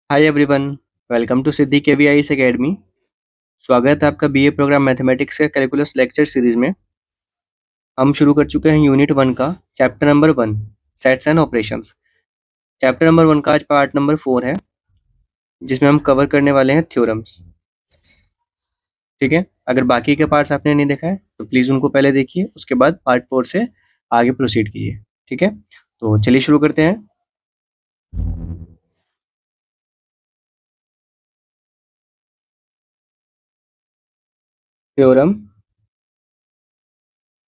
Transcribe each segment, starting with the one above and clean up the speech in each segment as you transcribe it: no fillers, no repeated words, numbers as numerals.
Hi everyone, welcome to Siddhi KVIS academy. स्वागत है आपका बीए प्रोग्राम मैथमेटिक्स के कैलकुलस लेक्चर सीरीज में। हम शुरू कर चुके हैं यूनिट 1 का chapter number 1 sets and operations. Chapter number 1 का आज पार्ट नंबर 4 है, जिसमें हम कवर करने वाले हैं थ्योरम्स। ठीक है, अगर बाकी के पार्ट्स आपने नहीं देखा है तो प्लीज़ उनको पहले देखिए, उसके बाद पार्ट 4 से आगे प्रोसीड कीजिए। ठीक है, तो चलिए शुरू करते हैं। Theorem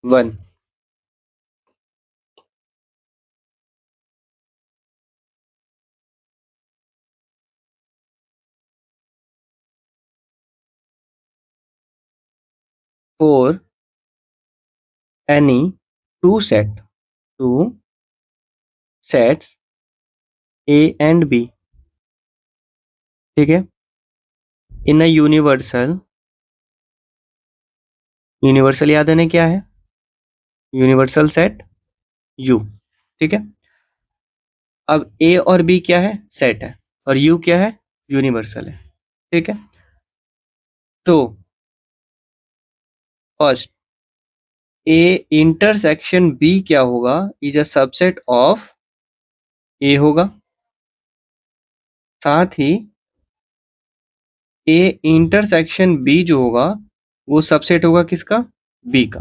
1। For any two sets A and B, ठीक है, इन अ यूनिवर्सल याद है क्या है? Universal set U। ठीक है, अब A और B क्या है? सेट है, और U क्या है? यूनिवर्सल है। ठीक है, तो फर्स्ट A इंटरसेक्शन B क्या होगा? Is a subset of A होगा। साथ ही A इंटरसेक्शन B जो होगा वो सबसेट होगा किसका? B का।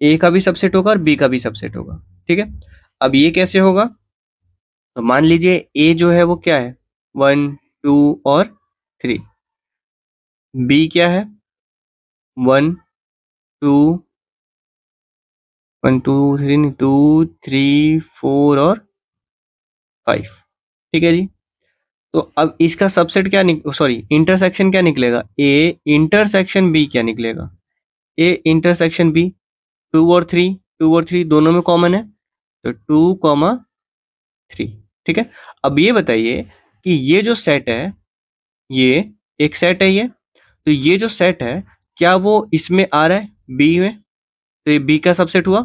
A का भी सबसेट होगा और B का भी सबसेट होगा। ठीक है, अब ये कैसे होगा? तो मान लीजिए A जो है वो क्या है? 1 2 और 3। B क्या है? 1 2 1 2 3 2 3 4 और 5। ठीक है जी, तो अब इसका सबसेट क्या सॉरी इंटरसेक्शन क्या निकलेगा? ए इंटरसेक्शन बी क्या निकलेगा? ए इंटरसेक्शन बी। 2 और 3 दोनों में कॉमन है, तो 2, 3। ठीक है, अब ये बताइए कि ये जो सेट है, ये एक सेट है ये, तो ये जो सेट है क्या वो इसमें आ रहा है बी में? तो ये बी का सबसेट हुआ।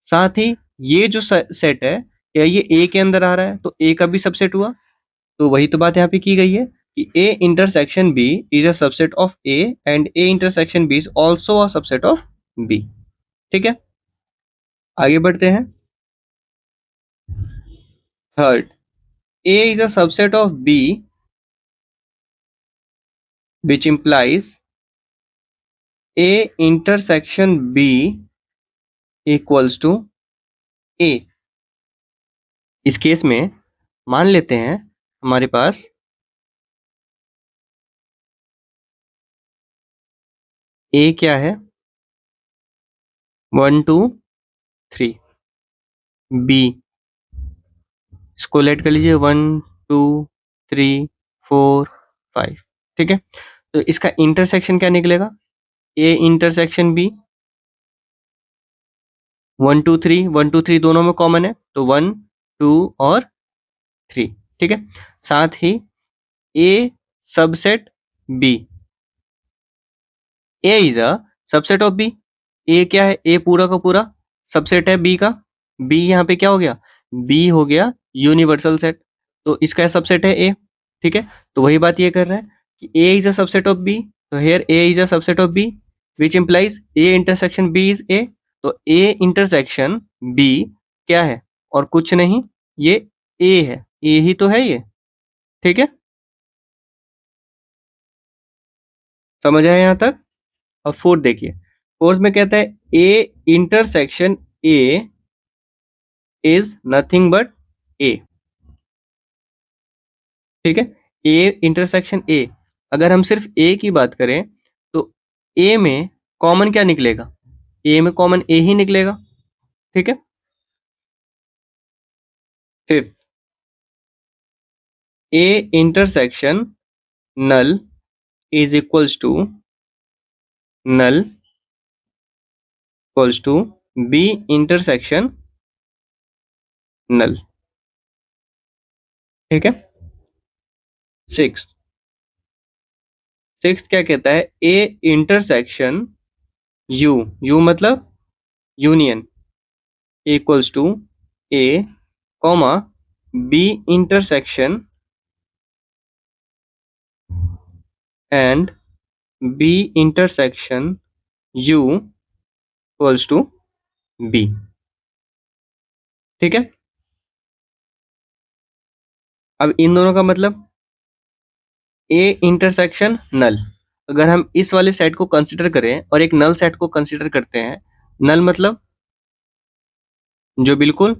साथ ही ये जो सेट है क्या ये ए के अंदर आ रहा है? तो ए का भी सबसेट हुआ। तो वही तो बात यहाँ पे की गई है कि A intersection B is a subset of A and A intersection B is also a subset of B। ठीक है, आगे बढ़ते हैं। Third, A is a subset of B which implies A intersection B equals to A। इस case में मान लेते हैं हमारे पास A क्या है? 1 2 3। B इसको लेट कर लीजिए 1 2 3 4 5। ठीक है, तो इसका इंटरसेक्शन क्या निकलेगा? A intersection B। 1 2 3 दोनों में कॉमन है, तो 1 2 और 3। ठीक है, साथ ही A subset B। A is a subset of B। A क्या है? A पूरा का पूरा सबसेट है B का। B यहाँ पे क्या हो गया? B हो गया यूनिवर्सल सेट, तो इसका सबसेट है A। ठीक है, तो वही बात ये कर रहा है कि A is a subset of B, तो here A is a subset of B which implies A intersection B is A। तो A इंटरसेक्शन B क्या है? और कुछ नहीं, ये A है। A ही तो है ये। ठीक है, समझ आया यहाँ तक? अब फोर्थ देखिए, फोर्थ में कहता है A intersection A is nothing but A। ठीक है, A इंटरसेक्शन A, अगर हम सिर्फ A की बात करें तो A में कॉमन क्या निकलेगा? A में कॉमन A ही निकलेगा। ठीक है, fifth, A intersection null is null equals to B intersection null. ठीक है, सिक्स सिक्स क्या कहता है? A इंटरसेक्शन U मतलब union equals to A comma B intersection and B intersection U equals to B. ठीक है, अब इन दोनों का मतलब ए इंटरसेक्शन नल। अगर हम इस वाले सेट को कंसिडर करें और एक नल सेट को कंसिडर करते हैं, नल मतलब जो बिल्कुल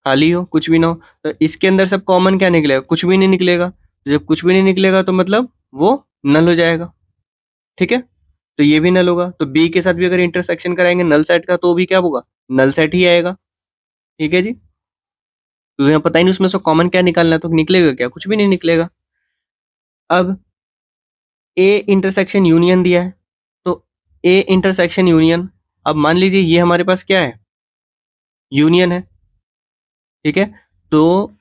खाली हो, कुछ भी ना हो, तो इसके अंदर सब कॉमन क्या निकलेगा? कुछ भी नहीं निकलेगा। तो जब कुछ भी नहीं निकलेगा तो मतलब वो नल हो जाएगा। ठीक है, तो ये भी नल होगा। तो बी के साथ भी अगर इंटरसेक्शन कराएंगे नल सेट का तो भी क्या होगा? नल सेट ही आएगा। ठीक है जी, तो यहाँ पता ही नहीं उसमें से कॉमन क्या निकालना है, तो निकलेगा क्या? कुछ भी नहीं निकलेगा। अब ए इंटरसेक्शन यूनियन दिया है, तो ए इंटरसेक्शन यूनियन, अब मान लीजिए ये हमारे पास क्या है? यूनियन है। ठीक है, तो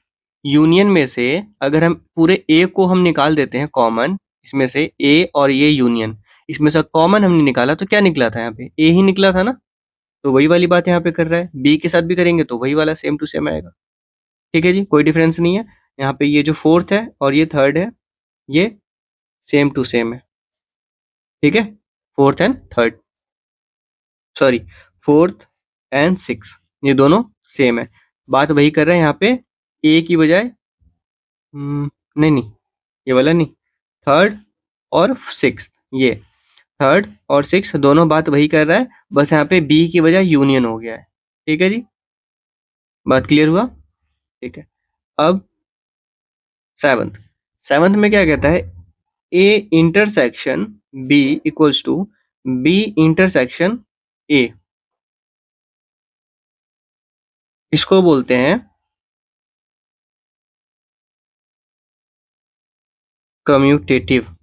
यूनियन में से अगर हम पूरे ए को हम निकाल देते हैं कॉमन, इसमें से ए और ये यूनियन, इसमें से कॉमन हमने निकाला तो क्या निकला था? यहाँ पे ए ही निकला था ना। तो वही वाली बात यहाँ पे कर रहा है, बी के साथ भी करेंगे तो वही वाला सेम टू सेम आएगा। ठीक है जी, कोई डिफरेंस नहीं है। यहाँ पे ये जो फोर्थ है और ये थर्ड है, ये सेम टू सेम है। ठीक है, fourth and third, sorry, fourth and six, ये दोनों सेम है। बात वही कर रहे हैं यहाँ पे, ए की बजाय नहीं नहीं, ये वाला नहीं, थर्ड और सिक्स, ये थर्ड और सिक्स दोनों बात वही कर रहा है, बस यहाँ पे बी की बजाय यूनियन हो गया है। ठीक है जी, बात क्लियर हुआ? ठीक है, अब सेवंथ, सेवंथ में क्या कहता है? A intersection B equals to B intersection A, इसको बोलते हैं कम्यूटेटिव।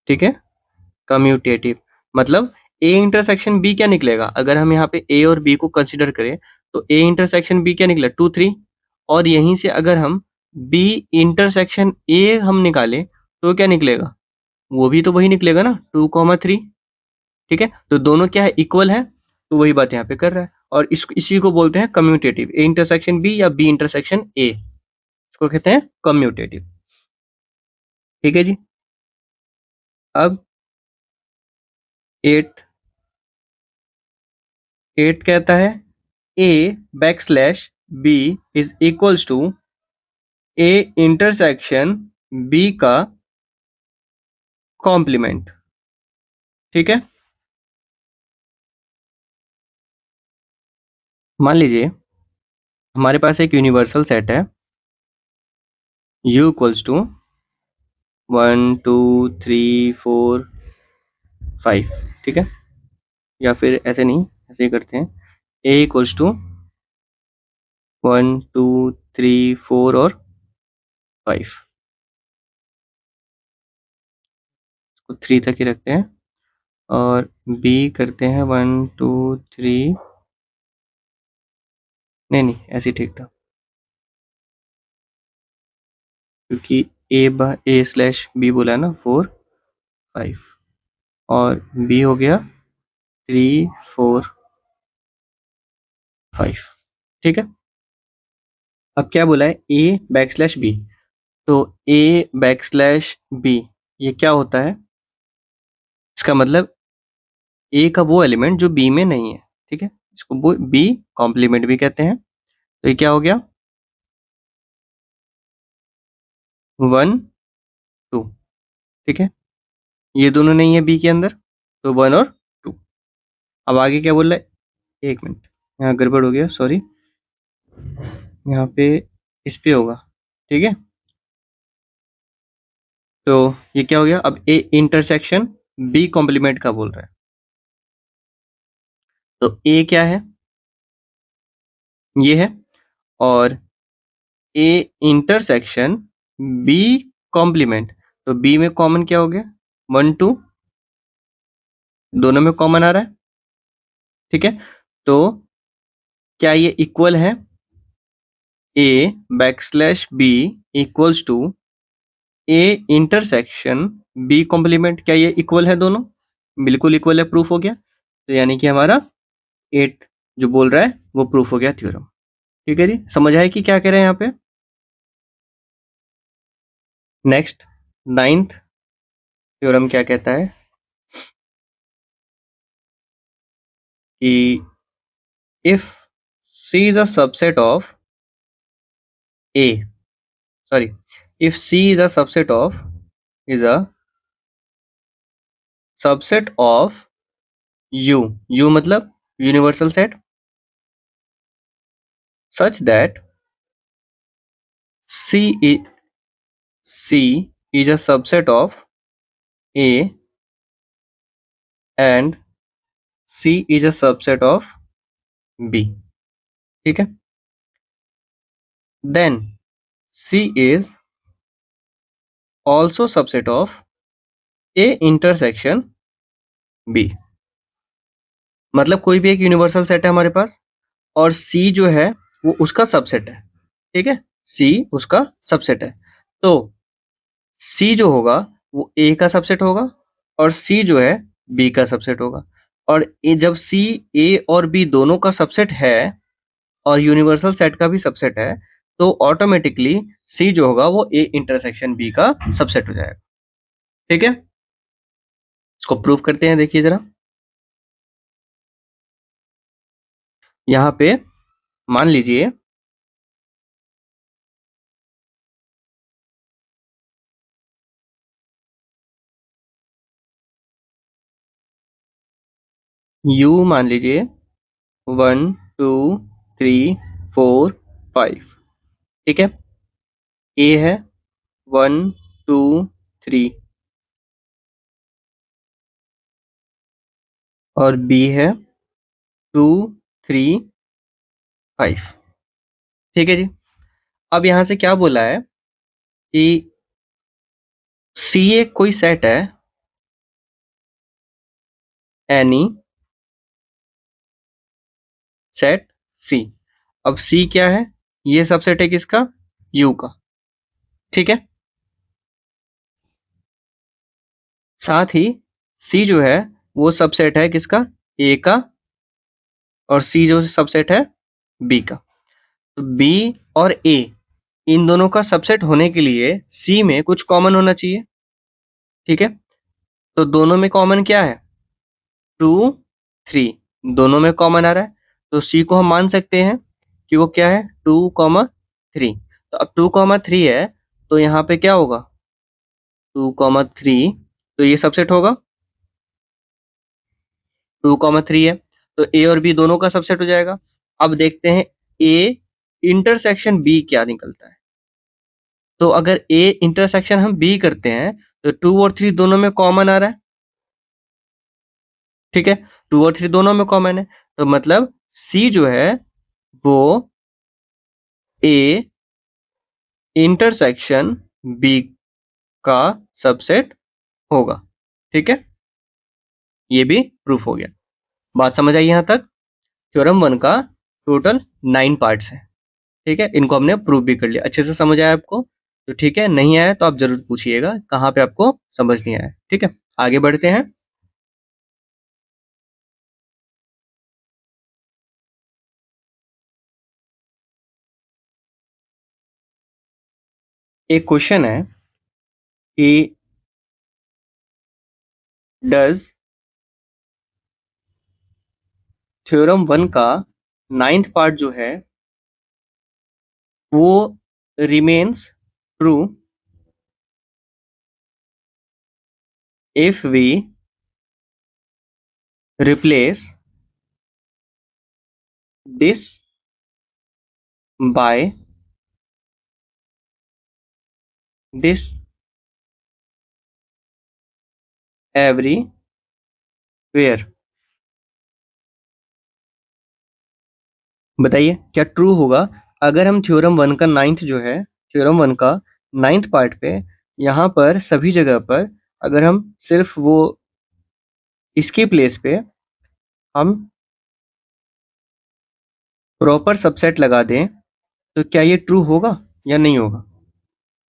ठीक है, कम्यूटेटिव मतलब ए इंटरसेक्शन बी क्या निकलेगा? अगर हम यहाँ पे ए और बी को कंसिडर करें तो ए इंटरसेक्शन बी क्या निकला? 2 3, और यहीं से अगर हम बी इंटरसेक्शन ए हम निकाले तो क्या निकलेगा? वो भी तो वही निकलेगा ना, 2 3। ठीक है, तो दोनों क्या है? इक्वल है, तो वही बात यहाँ पे कर रहा है। और इसी को बोलते हैं कम्यूटेटिव, ए इंटरसेक्शन बी या बी इंटरसेक्शन ए, इसको कहते हैं कम्यूटेटिव। ठीक है जी, अब एट, एट कहता है A back slash B is equals to A intersection B का कॉम्प्लीमेंट। ठीक है, मान लीजिए हमारे पास एक यूनिवर्सल सेट है u इक्वल्स टू 1 2 3 4 5। ठीक है, या फिर ऐसे नहीं, ऐसे ही करते हैं, a इक्वल्स टू 1 2 3 4 और 5, इसको 3 तक ही रखते हैं, और b करते हैं 1 2 3, नहीं नहीं ऐसे ही ठीक था, क्योंकि ए स्लैश बी बोला है ना, 4 5, और बी हो गया 3 4 5। ठीक है, अब क्या बोला है? ए बैक स्लैश बी, तो ए बैक स्लैश बी ये क्या होता है? इसका मतलब ए का वो एलिमेंट जो बी में नहीं है। ठीक है, इसको वो बी कॉम्प्लीमेंट भी कहते हैं। तो ये क्या हो गया? 1 2। ठीक है, ये दोनों नहीं है बी के अंदर, तो 1 और 2। अब आगे क्या बोल रहा है? एक मिनट, यहाँ गड़बड़ हो गया, सॉरी, यहाँ पे इस पे होगा। ठीक है, तो ये क्या हो गया? अब ए इंटरसेक्शन बी कॉम्प्लीमेंट का बोल रहा है, तो ए क्या है? ये है, और ए इंटरसेक्शन बी कॉम्प्लीमेंट, तो बी में कॉमन क्या हो गया? 1 2, दोनों में कॉमन आ रहा है। ठीक है, तो क्या ये इक्वल है? A back slash B equals to A intersection B complement, क्या ये इक्वल है दोनों? बिल्कुल इक्वल है, प्रूफ हो गया। तो यानी कि हमारा 8 जो बोल रहा है वो प्रूफ हो गया थ्योरम। ठीक है जी, समझ आए कि क्या कह रहे हैं यहाँ पे? नेक्स्ट, नाइन्थ, थ्योरम क्या कहता है कि if C is a subset of A, sorry, if C is a subset of U मतलब universal set, such that C is a subset of A and C is a subset of B, ठीक है, then C is also subset of A intersection B, मतलब कोई भी एक universal set है हमारे पास और C जो है वो उसका सबसेट है, ठीक है, C उसका सबसेट है, तो C जो होगा वो A का सबसेट होगा और C जो है B का सबसेट होगा, और जब C A और B दोनों का सबसेट है और यूनिवर्सल सेट का भी सबसेट है तो ऑटोमेटिकली C जो होगा वो A इंटरसेक्शन B का सबसेट हो जाएगा, ठीक है। इसको प्रूव करते हैं, देखिए जरा, यहाँ पे मान लीजिए U मान लीजिए 1 2 3 4 5, ठीक है, A है 1 2 3 और B है 2 3 5, ठीक है जी। अब यहाँ से क्या बोला है कि C एक कोई सेट है, एनी सेट C। अब C क्या है, ये सबसेट है किसका, U का, ठीक है, साथ ही C जो है वो सबसेट है किसका, A का, और C जो सबसेट है B का, तो B और A इन दोनों का सबसेट होने के लिए C में कुछ कॉमन होना चाहिए, ठीक है, तो दोनों में कॉमन क्या है, 2 3, दोनों में कॉमन आ रहा है, तो C को हम मान सकते हैं कि वो क्या है 2 3, तो अब 2 3 है तो यहाँ पे क्या होगा 2 3, तो ये सबसेट होगा 2 3 है तो A और B दोनों का सबसेट हो जाएगा। अब देखते हैं A इंटरसेक्शन B क्या निकलता है, तो अगर A इंटरसेक्शन हम B करते हैं तो 2 और 3 दोनों में कॉमन आ रहा है, ठीक है, 2 और 3 दोनों में कॉमन है, तो मतलब C जो है वो A इंटरसेक्शन B का सबसेट होगा, ठीक है, ये भी प्रूफ हो गया। बात समझ आई यहाँ तक। थ्योरम 1 का टोटल 9 पार्ट्स हैं, ठीक है, इनको हमने प्रूव भी कर लिया। अच्छे से समझ आया आपको तो ठीक है, नहीं आया तो आप जरूर पूछिएगा कहाँ पे आपको समझ नहीं आया, ठीक है। आगे बढ़ते हैं। एक क्वेश्चन है कि डज थ्योरम 1 का 9th पार्ट जो है वो remains true if we replace this by this everywhere। बताइए क्या ट्रू होगा अगर हम थ्योरम 1 का 9th जो है, थ्योरम 1 का 9th पार्ट पे यहाँ पर सभी जगह पर अगर हम सिर्फ वो इसके प्लेस पे हम प्रॉपर सबसेट लगा दें तो क्या ये ट्रू होगा या नहीं होगा,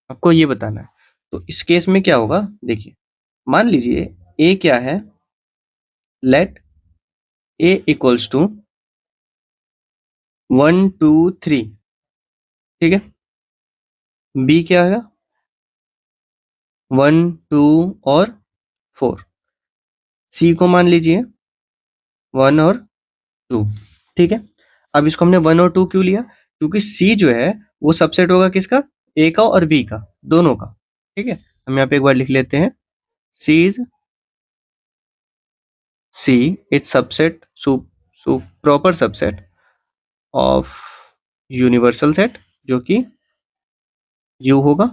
आपको ये बताना है। तो इस केस में क्या होगा, देखिए मान लीजिए A क्या है, लेट A इक्वल्स टू 1 2 3, ठीक है, B क्या है 1 2 और 4, सी को मान लीजिए 1 और 2, ठीक है। अब इसको हमने 1 और 2 क्यों लिया? क्योंकि सी जो है वो सबसेट होगा किसका? ए का और बी का, दोनों का, ठीक है। हम यहाँ पे एक बार लिख लेते हैं, C is C is subset, proper subset of universal set जो कि यू होगा,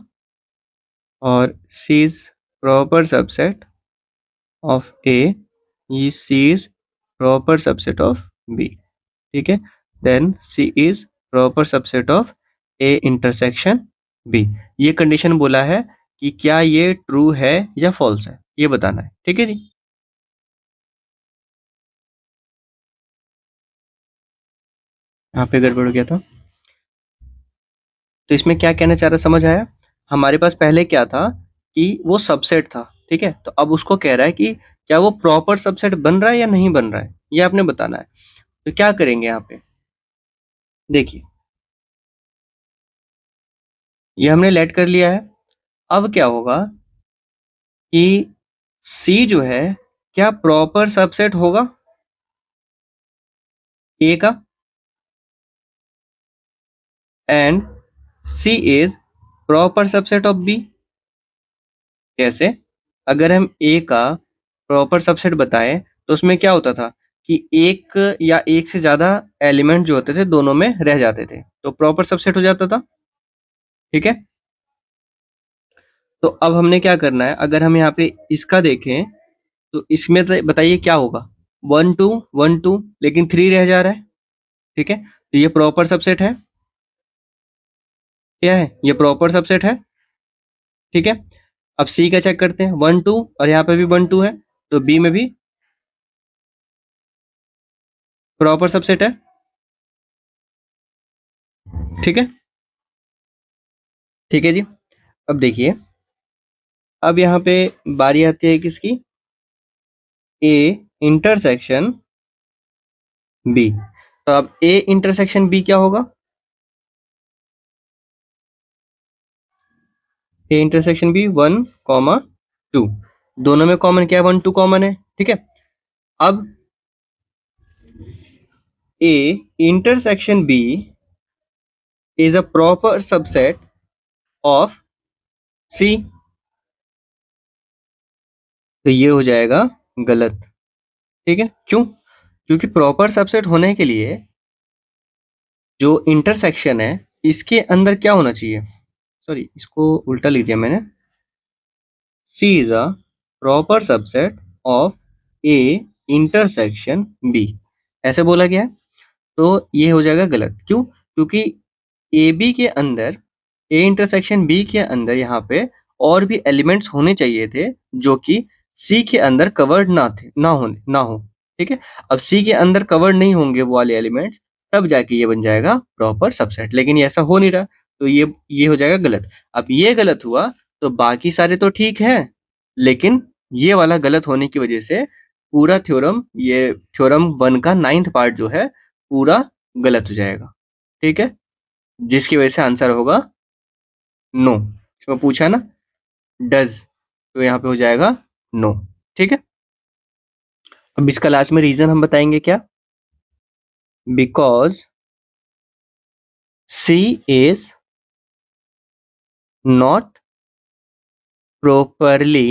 और C is proper subset of A, ये C is proper subset of B, ठीक है। Then C is proper subset of A intersection B. ये condition बोला है कि क्या ये ट्रू है या फॉल्स है, ये बताना है, ठीक है जी। यहाँ पे गड़बड़ हो गया था, तो इसमें क्या कहना चाह रहा, समझ आया? हमारे पास पहले क्या था कि वो सबसेट था, ठीक है। तो अब उसको कह रहा है कि क्या वो प्रॉपर सबसेट बन रहा है या नहीं बन रहा है, ये आपने बताना है। तो क्या करेंगे यहाँ पे, देखिए ये हमने लेट कर लिया है। अब क्या होगा कि सी जो है क्या प्रॉपर सबसेट होगा ए का, and C is proper subset of B. कैसे? अगर हम ए का प्रॉपर सबसेट बताएं तो उसमें क्या होता था कि एक या एक से ज्यादा एलिमेंट जो होते थे दोनों में रह जाते थे, तो प्रॉपर सबसेट हो जाता था, ठीक है। तो अब हमने क्या करना है, अगर हम यहाँ पे इसका देखें तो इसमें बताइए क्या होगा, 1 2 1 2, लेकिन 3 रह जा रहा है, ठीक है। तो ये प्रॉपर सबसेट है, क्या है ये प्रॉपर सबसेट है, ठीक है। अब सी का चेक करते हैं, 1 2 और यहाँ पे भी 1 2 है, तो बी में भी प्रॉपर सबसेट है, ठीक है, ठीक है जी। अब देखिए, अब यहाँ पे बारी आती है किसकी, ए इंटरसेक्शन बी। तो अब ए इंटरसेक्शन बी क्या होगा, ए इंटरसेक्शन बी 1 2, दोनों में कॉमन क्या है, 1 2 कॉमन है, ठीक है। अब A intersection B is a proper subset of C, तो ये हो जाएगा गलत, ठीक है। क्यों? क्योंकि प्रॉपर सबसेट होने के लिए जो इंटरसेक्शन है इसके अंदर क्या होना चाहिए, सॉरी इसको उल्टा लिख दिया मैंने, C is a proper subset of A intersection B, ऐसे बोला गया है। तो ये हो जाएगा गलत, क्यों? क्योंकि ए बी के अंदर, ए इंटरसेक्शन बी के अंदर यहाँ पे और भी एलिमेंट्स होने चाहिए थे जो कि सी के अंदर कवर्ड ना हो, ठीक है। अब सी के अंदर कवर्ड नहीं होंगे वो वाले एलिमेंट्स, तब जाके ये बन जाएगा प्रॉपर सबसेट, लेकिन ये ऐसा हो नहीं रहा, तो ये हो जाएगा गलत। अब ये गलत हुआ तो बाकी सारे तो ठीक है, लेकिन ये वाला गलत होने की वजह से पूरा थ्योरम, ये थ्योरम 1 का 9th पार्ट जो है पूरा गलत हो जाएगा, ठीक है। जिसकी वजह से आंसर होगा नो। इसमें पूछा ना डज, तो यहाँ पे हो जाएगा नो, ठीक है। अब इसका लास्ट में रीजन हम बताएंगे क्या, because C is not properly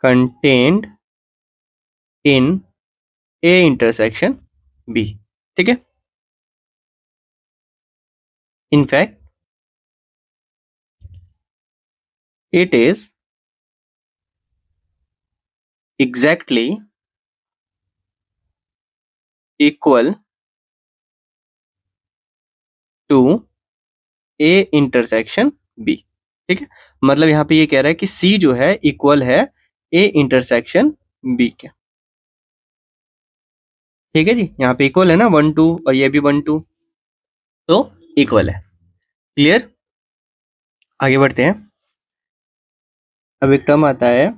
contained in A intersection B, ठीक है। In fact, it is exactly equal to A intersection B, ठीक है। मतलब यहाँ पे ये कह रहा है कि C जो है इक्वल है A इंटरसेक्शन B के, ठीक है जी। यहाँ पे इक्वल है ना 1 2, और ये भी 1 2, तो इक्वल है। क्लियर? आगे बढ़ते हैं। अब एक टर्म आता है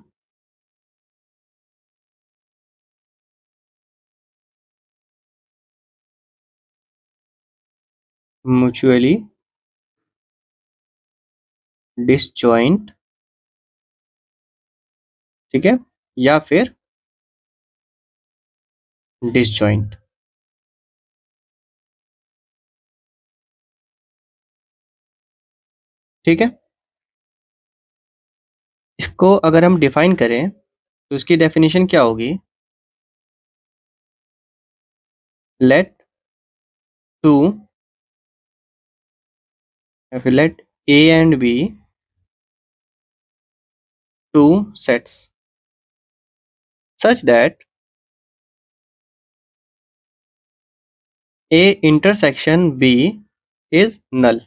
म्यूचुअली डिसजॉइंट ठीक है, या फिर डिसजॉइंट। ठीक है, इसको अगर हम डिफाइन करें तो इसकी डेफिनेशन क्या होगी? लेट टू या फिर let A and B two sets such that A intersection B is null,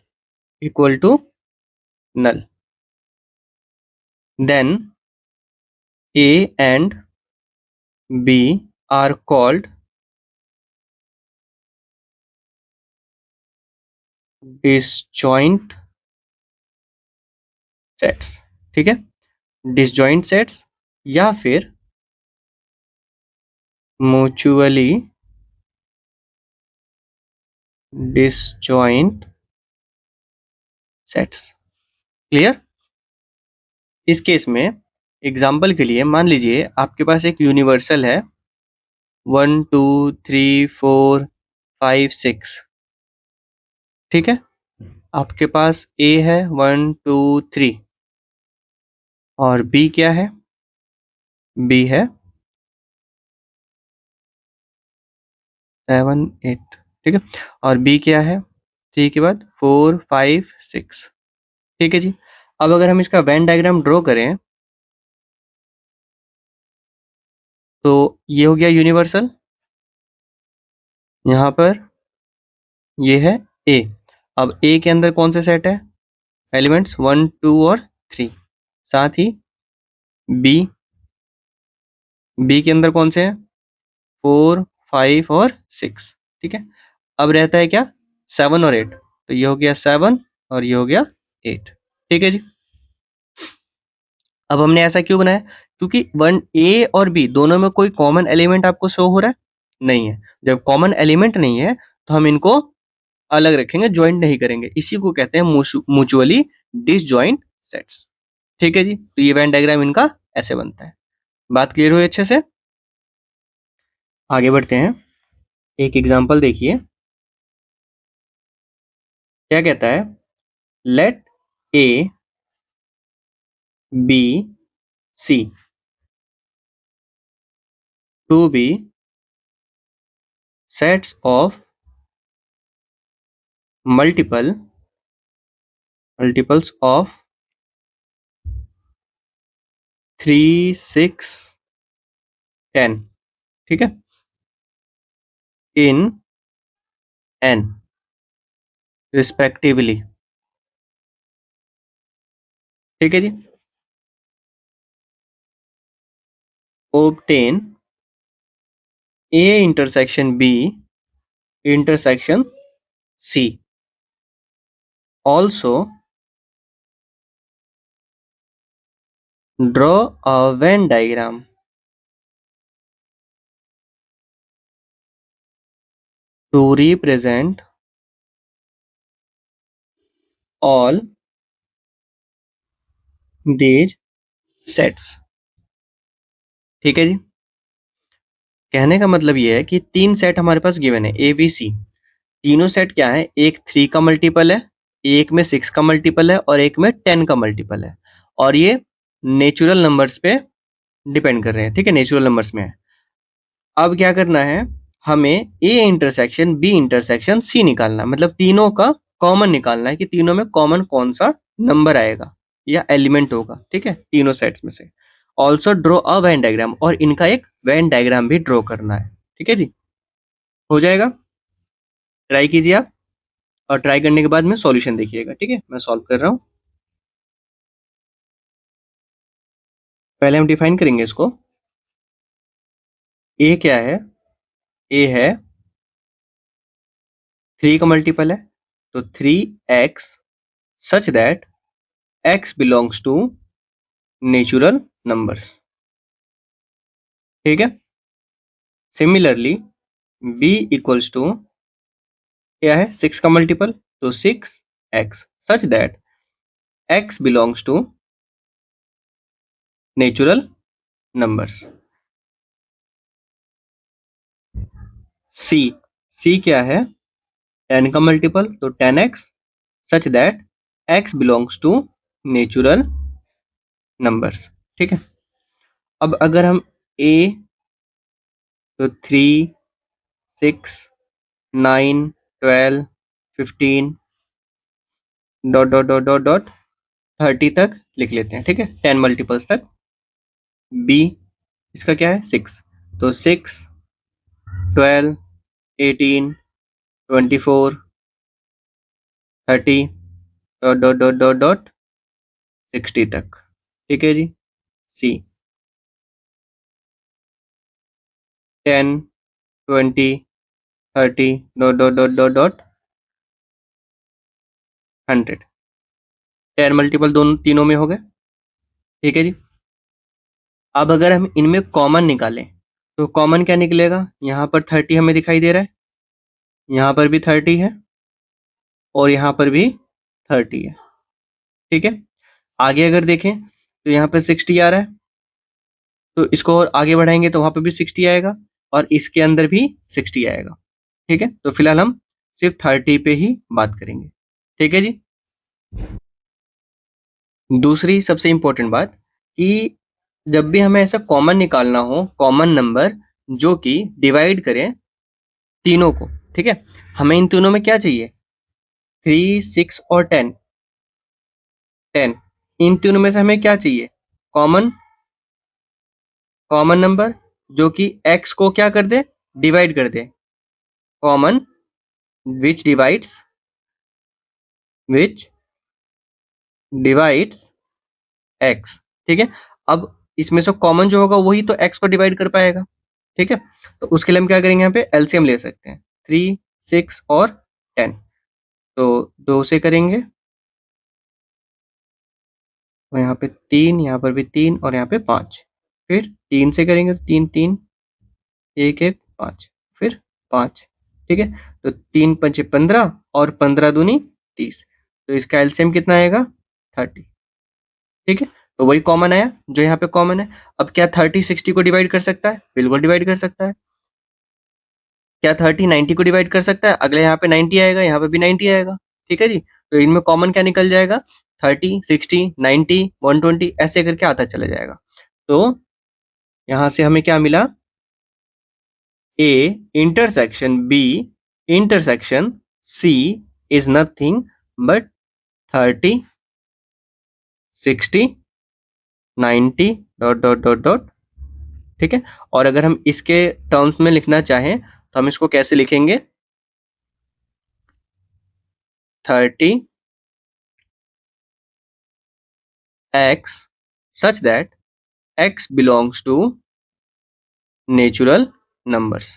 equal to null. Then A and B are called disjoint sets. ठीक है, disjoint sets या फिर mutually disjoint sets. क्लियर? इस case में example के लिए मान लीजिए आपके पास एक यूनिवर्सल है 1 2 3 4 5 6। ठीक है, आपके पास A है 1 2 3 और B क्या है? B है 7 8। ठीक है, और B क्या है? 3 के बाद 4 5 6। ठीक है जी, अब अगर हम इसका वेन डायग्राम ड्रॉ करें तो ये हो गया यूनिवर्सल, यहाँ पर ये है A। अब A के अंदर कौन से सेट है? एलिमेंट्स 1 2 और 3। साथ ही B के अंदर कौन से हैं? 4 5 और 6। ठीक है, अब रहता है क्या? 7 और 8। तो ये हो गया 7 और ये हो गया 8। ठीक है जी, अब हमने ऐसा क्यों बनाया? क्योंकि वन ए और बी दोनों में कोई कॉमन एलिमेंट आपको शो हो रहा है? नहीं है। जब कॉमन एलिमेंट नहीं है तो हम इनको अलग रखेंगे, ज्वाइंट नहीं करेंगे। इसी को कहते हैं म्यूचुअली डिसजॉइंट सेट्स। ठीक है जी, तो ये वेन डायग्राम इनका ऐसे बनता है। बात क्लियर हुई अच्छे से? आगे बढ़ते हैं, एक एग्जांपल देखिए क्या कहता है। Let A B C to be sets of multiples of 3 6 10। ठीक है, इन n रिस्पेक्टिवली। ठीक है जी, obtain a intersection b intersection c, also draw a Venn diagram to represent all these sets। ठीक है जी, कहने का मतलब ये है कि 3 सेट हमारे पास गिवन है ए बी सी। तीनों सेट क्या है? एक 3 का मल्टीपल है, एक में 6 का मल्टीपल है और एक में 10 का मल्टीपल है। और ये नेचुरल नंबर्स पे डिपेंड कर रहे हैं। ठीक है, नेचुरल नंबर्स में है। अब क्या करना है? हमें A intersection B intersection C निकालना है, मतलब तीनों का कॉमन निकालना है कि तीनों में कॉमन कौन सा नंबर आएगा या एलिमेंट होगा। ठीक है, तीनों सेट्स में से। Also draw a Venn diagram, और इनका एक वेन डायग्राम भी ड्रॉ करना है। ठीक है जी, हो जाएगा। ट्राई कीजिए आप, और ट्राई करने के बाद में सॉल्यूशन देखिएगा। ठीक है, मैं सॉल्व कर रहा हूँ। पहले हम डिफाइन करेंगे इसको। ए क्या है? ए है 3 का मल्टीपल है, तो 3x such that x belongs to natural numbers. ठीक है, सिमिलरली b इक्वल्स टू क्या है? 6 का मल्टीपल, तो 6x such that x belongs to natural numbers. C क्या है? 10 का मल्टीपल, तो 10x such that x belongs to natural numbers. ठीक है। अब अगर हम a, तो 3, 6, 9, 12, 15 dot dot dot dot dot 30 तक लिख लेते हैं। ठीक है, 10 मल्टीपल्स तक। b इसका क्या है? 6, तो 6, 12, 18, 24, 30 dot dot dot dot dot 60 तक। ठीक है जी। सी 10, 20, 30 dot dot dot dot dot 100। 10 multiple दोनों तीनों में हो गए। ठीक है जी। अब अगर हम इनमें कॉमन निकालें तो कॉमन क्या निकलेगा? यहाँ पर 30 हमें दिखाई दे रहा है, यहाँ पर भी 30 है, और यहाँ पर भी 30 है। ठीक है। आगे अगर देखें तो यहाँ पर 60 आ रहा है, तो इसको और आगे बढ़ाएंगे तो वहां पर भी 60 आएगा, और इसके अंदर भी 60 आएगा। ठीक है, तो फिलहाल हम सिर्फ 30 पे ही बात करेंगे। ठीक है जी। दूसरी सबसे इंपॉर्टेंट बात कि जब भी हमें ऐसा कॉमन निकालना हो, कॉमन नंबर जो कि डिवाइड करें तीनों को, ठीक है, हमें इन तीनों में क्या चाहिए? 3, 6 और 10। 10 इन तीनों में से हमें क्या चाहिए? कॉमन कॉमन नंबर जो कि x को क्या कर दे? डिवाइड कर दे। Common which divides x। ठीक है। अब इसमें से कॉमन जो होगा वही तो x को डिवाइड कर पाएगा। ठीक है, तो उसके लिए हम क्या करेंगे? यहाँ पे एलसीएम ले सकते हैं। 3, 6 और 10, तो 2 से करेंगे, और यहाँ पे 3, यहाँ पर भी 3, और यहाँ पे 5। फिर 3 से करेंगे तो 3, 3, 1, 1, 5, फिर 5। ठीक है, तो 3 पंचे 15 और 15 दूनी 30, तो इसका एलसीएम कितना आएगा? 30। ठीक है, तो वही कॉमन आया जो यहाँ पे कॉमन है। अब क्या 30 60 को डिवाइड कर सकता है? बिल्कुल डिवाइड कर सकता है। क्या 30 90 को डिवाइड कर सकता है? अगले यहाँ पे 90 आएगा, यहाँ पे भी 90 आएगा। ठीक है जी, तो इनमें कॉमन क्या निकल जाएगा? 30, 60, 90, 120 ऐसे करके आता चला जाएगा। तो यहाँ से हमें क्या मिला? A intersection B intersection C is nothing but 30, 60, 90 dot dot dot dot. ठीक है, और अगर हम इसके टर्म्स में लिखना चाहें तो हम इसको कैसे लिखेंगे? 30 x such that x belongs to natural numbers.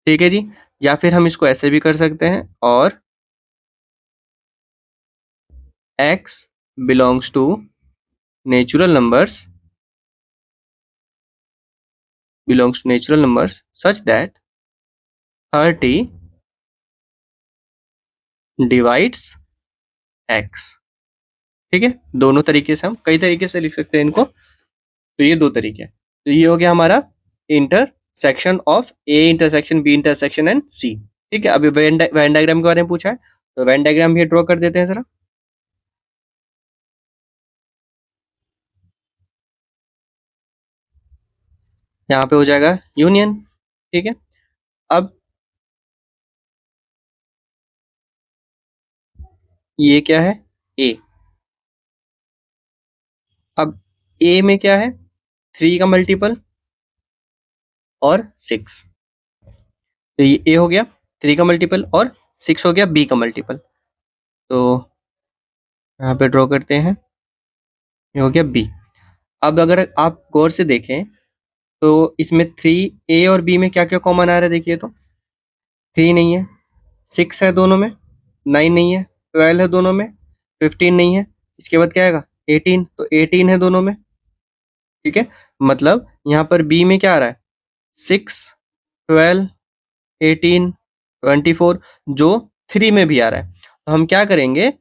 ठीक है जी, या फिर हम इसको ऐसे भी कर सकते हैं, और x belongs to natural numbers such that 30 divides x। ठीक है, दोनों तरीके से हम कई तरीके से लिख सकते हैं इनको, तो ये दो तरीके हैं। तो ये हो गया हमारा intersection of A intersection B intersection and C. ठीक है, अभी वेन डायग्राम के बारे में पूछा है, तो वेन डायग्राम भी ड्रॉ कर देते हैं जरा। यहाँ पे हो जाएगा यूनियन। ठीक है, अब ये क्या है? ए। अब ए में क्या है? 3 का मल्टीपल और 6, तो ये ए हो गया 3 का मल्टीपल, और 6 हो गया बी का मल्टीपल। तो यहाँ पे ड्रॉ करते हैं, ये हो गया बी। अब अगर आप गौर से देखें तो इसमें 3 ए और बी में क्या क्या कॉमन आ रहा है? देखिए तो 3 नहीं है, 6 है दोनों में, 9 नहीं है, 12 है दोनों में, 15 नहीं है, इसके बाद क्या आएगा? 18, तो 18 है दोनों में। ठीक है, मतलब यहाँ पर बी में क्या आ रहा है? 6, 12, 18, 24, जो 3 में भी आ रहा है। तो हम क्या करेंगे?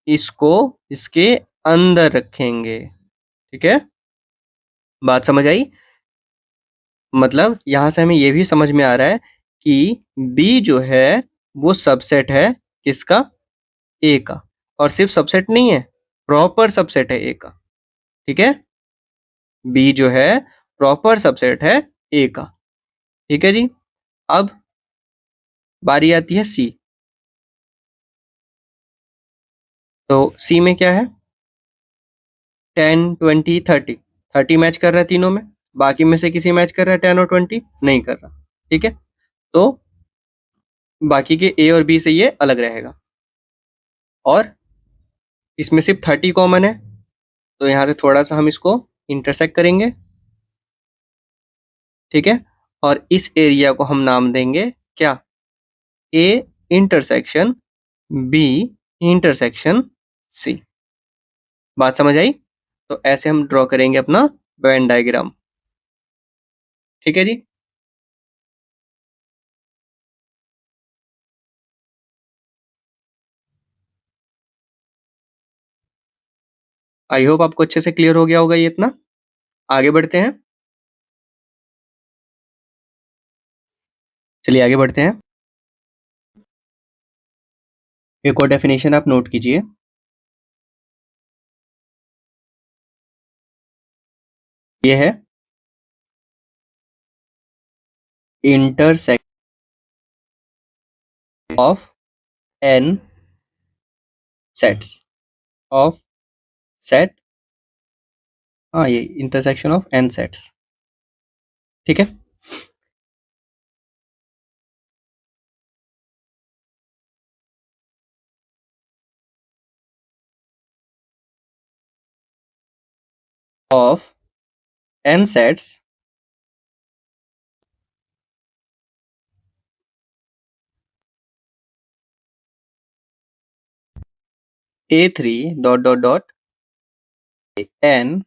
इसको इसके अंदर रखेंगे। ठीक है, बात समझ आई? मतलब यहां से हमें ये भी समझ में आ रहा है कि बी जो है वो सबसेट है किसका, ए का। और सिर्फ सबसेट नहीं है, प्रॉपर सबसेट है ए का। ठीक है, बी जो है प्रॉपर सबसेट है ए का। ठीक है जी। अब बारी आती है सी। तो सी में क्या है, 10, 20, 30। 30 मैच कर रहा है तीनों में, बाकी में से किसी मैच कर रहा है 10 और 20 नहीं कर रहा। ठीक है, तो बाकी के ए और बी से ये अलग रहेगा। और इसमें सिर्फ 30 कॉमन है, तो यहाँ से थोड़ा सा हम इसको इंटरसेक्ट करेंगे। ठीक है, और इस एरिया को हम नाम देंगे क्या, A intersection B intersection C. बात समझ आई? तो ऐसे हम ड्रॉ करेंगे अपना वेन डायग्राम। ठीक है जी। आई होप आपको अच्छे से क्लियर हो गया होगा ये इतना। आगे बढ़ते हैं, चलिए आगे बढ़ते हैं। एक और डेफिनेशन आप नोट कीजिए। ये है intersection of n sets of set, हाँ ये इंटरसेक्शन ऑफ एन सेट्स। ठीक है, of n sets A3 dot dot dot n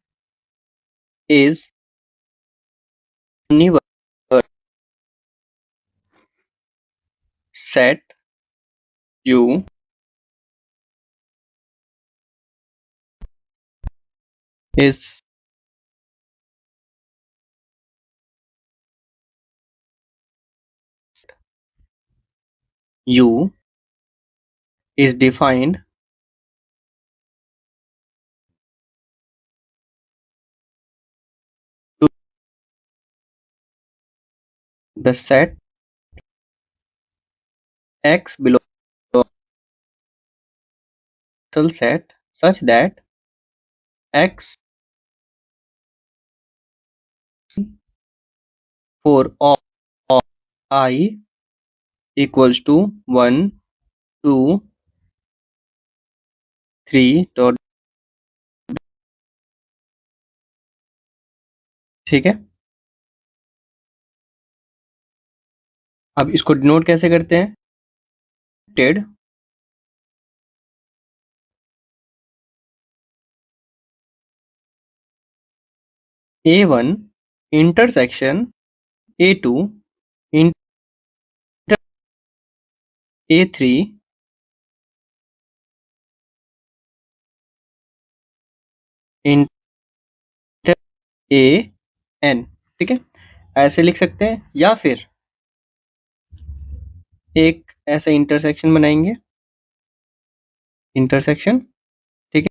is universal set U is U is defined to the set X belongs to a universal set such that X for all I equals to 1, 2, 3 dot। ठीक है, अब इसको denote कैसे करते हैं, Ted A1 intersection A2 inter A3 inter AN। ठीक है, ऐसे लिख सकते हैं, या फिर एक ऐसा इंटरसेक्शन बनाएंगे, इंटरसेक्शन। ठीक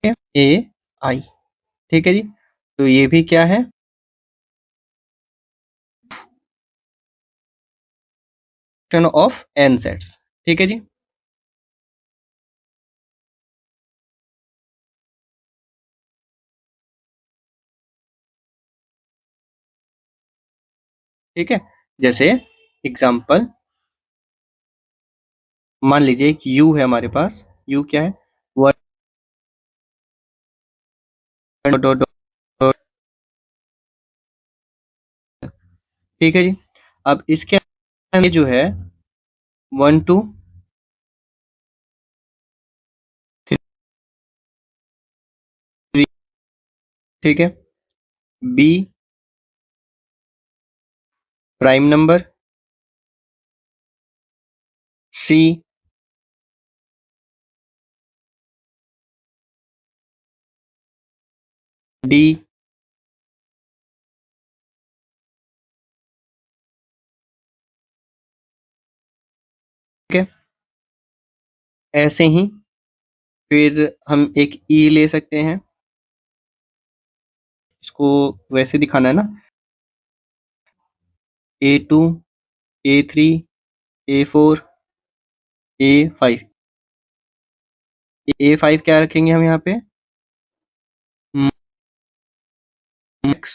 है, ए आई। ठीक है जी, तो ये भी क्या है, ऑफ एन सेट्स। ठीक है जी, ठीक है। जैसे एग्जांपल मान लीजिए कि यू है हमारे पास, यू क्या है, वन डॉट डॉट डॉट। ठीक है जी, अब इसके अंदर जो है 1 2 3। ठीक है, B prime number, C D, ठीक है। ऐसे ही फिर हम एक ई ले सकते हैं, इसको वैसे दिखाना है ना, A2, A3, A4, A5। A5 क्या रखेंगे हम यहाँ पे, x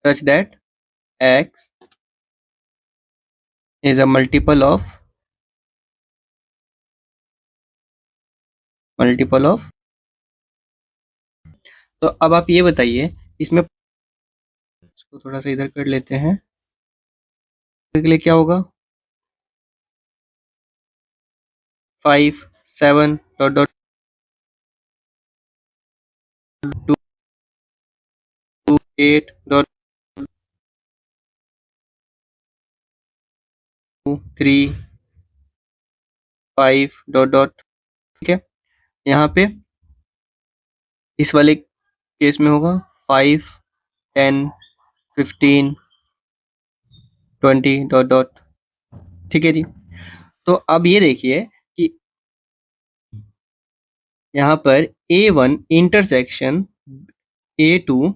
such that x is a multiple of। तो अब आप ये बताइए इसमें, इसको थोड़ा सा इधर कर लेते हैं, के लिए क्या होगा, 5 7 dot dot 2 8 dot 3 5 dot dot, ठीक है। यहाँ पे इस वाले केस में होगा 5 10 15 20 डॉट डॉट, ठीक है जी। तो अब ये देखिए कि यहाँ पर A1 intersection A2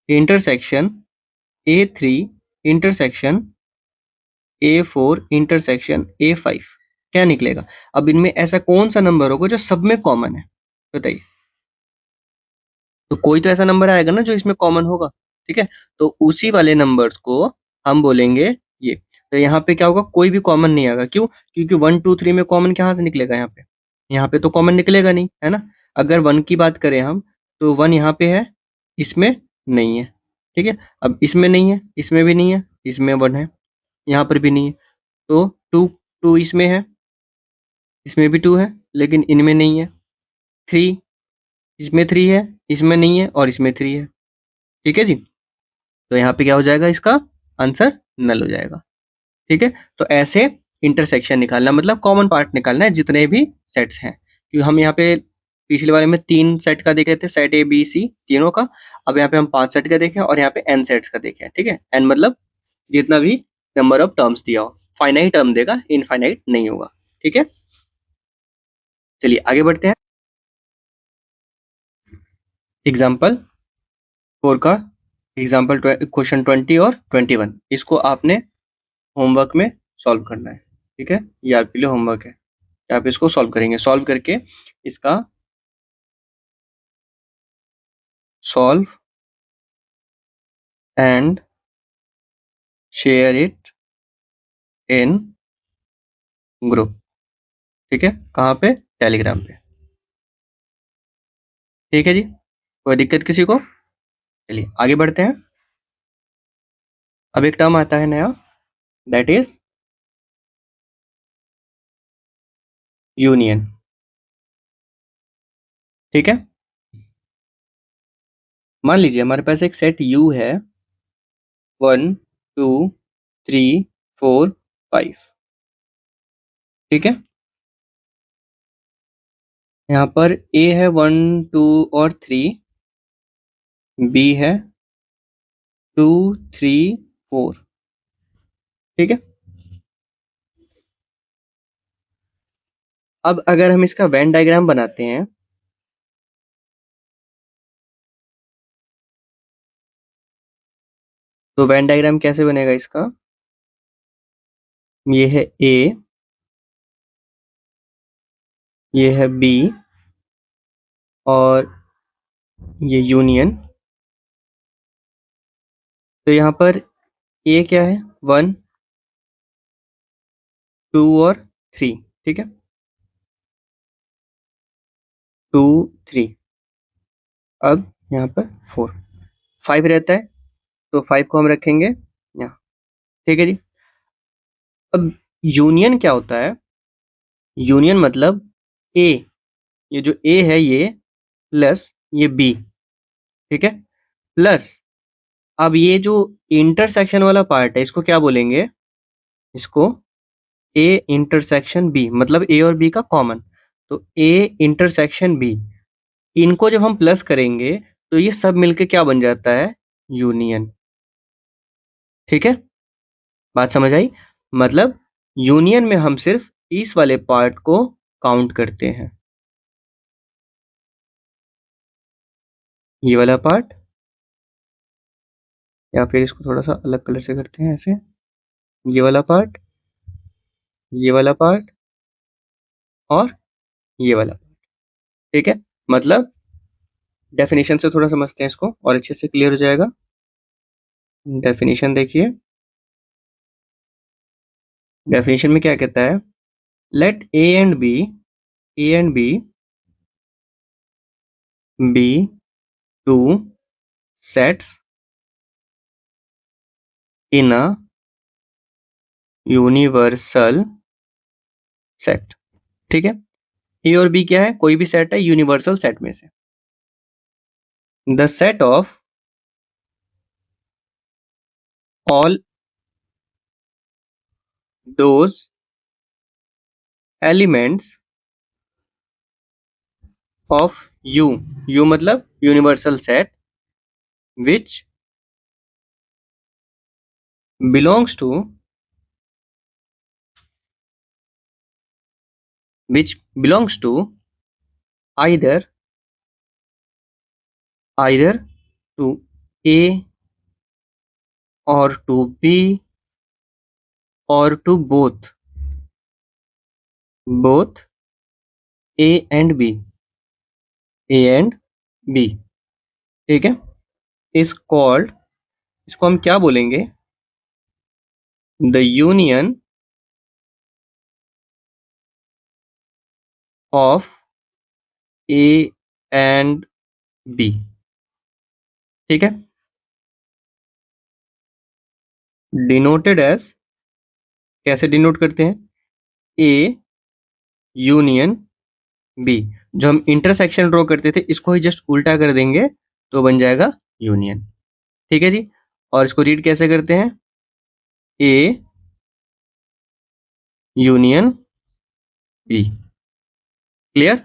intersection A3 intersection A4 intersection A5 क्या निकलेगा। अब इनमें ऐसा कौन सा नंबर होगा जो सब में कॉमन है, बताइए। तो कोई तो ऐसा नंबर आएगा ना जो इसमें कॉमन होगा, ठीक है। तो उसी वाले नंबर्स को हम बोलेंगे ये। तो यहाँ पे क्या होगा, कोई भी कॉमन नहीं आएगा, क्यों, क्योंकि 1 2 3 में कॉमन कहाँ से निकलेगा, यहाँ पे तो कॉमन निकलेगा नहीं, है ना। अगर 1 की बात करें हम, तो 1 यहाँ पे है, इसमें नहीं है, ठीक है। अब इसमें नहीं है, इसमें भी नहीं है, इसमें 1 है, यहाँ पर भी नहीं है। तो 2 2 इसमें है, इसमें भी 2 है, लेकिन इनमें नहीं है। 3 इसमें 3 है, इसमें नहीं है, और इसमें 3 है, ठीक है जी। तो यहाँ पे क्या हो जाएगा, इसका आंसर नल हो जाएगा, ठीक है। तो ऐसे इंटरसेक्शन निकालना मतलब कॉमन पार्ट निकालना है जितने भी सेट्स हैं, क्योंकि हम यहाँ पे पिछले वाले में 3 सेट का देखे थे, सेट ए बी सी तीनों का। अब यहाँ पे हम 5 सेट का देखें और यहाँ पे n सेट्स का देखें, ठीक है। n मतलब जितना भी नंबर ऑफ टर्म्स दिया हो, फाइनाइट टर्म देगा, इनफाइनाइट नहीं होगा, ठीक है। चलिए आगे बढ़ते हैं। एग्जाम्पल 4 का एग्जाम्पल क्वेश्चन 20 और 21, इसको आपने होमवर्क में सॉल्व करना है, ठीक है। ये आपके लिए होमवर्क है, आप इसको सॉल्व करेंगे, सॉल्व करके इसका solve and share it in group, ठीक है। कहाँ पे, टेलीग्राम पे, ठीक है जी। कोई दिक्कत किसी को, चलिए आगे बढ़ते हैं। अब एक टर्म आता है नया, दैट इज यूनियन, ठीक है। मान लीजिए हमारे पास एक सेट U है 1 2 3 4 5, ठीक है। यहाँ पर A है 1 2 और 3, B है 2 3 4, ठीक है। अब अगर हम इसका वेन डायग्राम बनाते हैं, तो वेन डायग्राम कैसे बनेगा इसका, ये है A, ये है B, और ये यूनियन। तो यहाँ पर A क्या है, 1 2 और 3, ठीक है, 2 3। अब यहाँ पर 4 5 रहता है, तो 5 को हम रखेंगे यहाँ, ठीक है जी। अब यूनियन क्या होता है, यूनियन मतलब A, ये जो A है ये प्लस ये B, ठीक है, प्लस अब ये जो इंटरसेक्शन वाला पार्ट है इसको क्या बोलेंगे, इसको A इंटरसेक्शन B, मतलब A और B का कॉमन। तो A इंटरसेक्शन B, इनको जब हम प्लस करेंगे तो ये सब मिलके क्या बन जाता है, यूनियन। ठीक है, बात समझ आई? मतलब यूनियन में हम सिर्फ इस वाले पार्ट को काउंट करते हैं, ये वाला पार्ट, या फिर इसको थोड़ा सा अलग कलर से करते हैं ऐसे, ये वाला पार्ट, ये वाला पार्ट और ये वाला। ठीक है, मतलब डेफिनेशन से थोड़ा समझते हैं इसको और अच्छे से क्लियर हो जाएगा। डेफिनेशन देखिए, डेफिनेशन में क्या कहता है, let A and B be two sets in a universal set. ठीक है, ए और बी क्या है, कोई भी सेट है यूनिवर्सल सेट में से। The set of all those elements of U मतलब universal set, which belongs to either to A or to B or to both A and B, ठीक है, इज कॉल्ड, इसको हम क्या बोलेंगे, the union of A and B. ठीक है, denoted as, कैसे डिनोट करते हैं, ए यूनियन बी। जो हम इंटरसेक्शन ड्रॉ करते थे इसको ही जस्ट उल्टा कर देंगे तो बन जाएगा यूनियन। ठीक है जी, और इसको रीड कैसे करते हैं, ए यूनियन बी। क्लियर,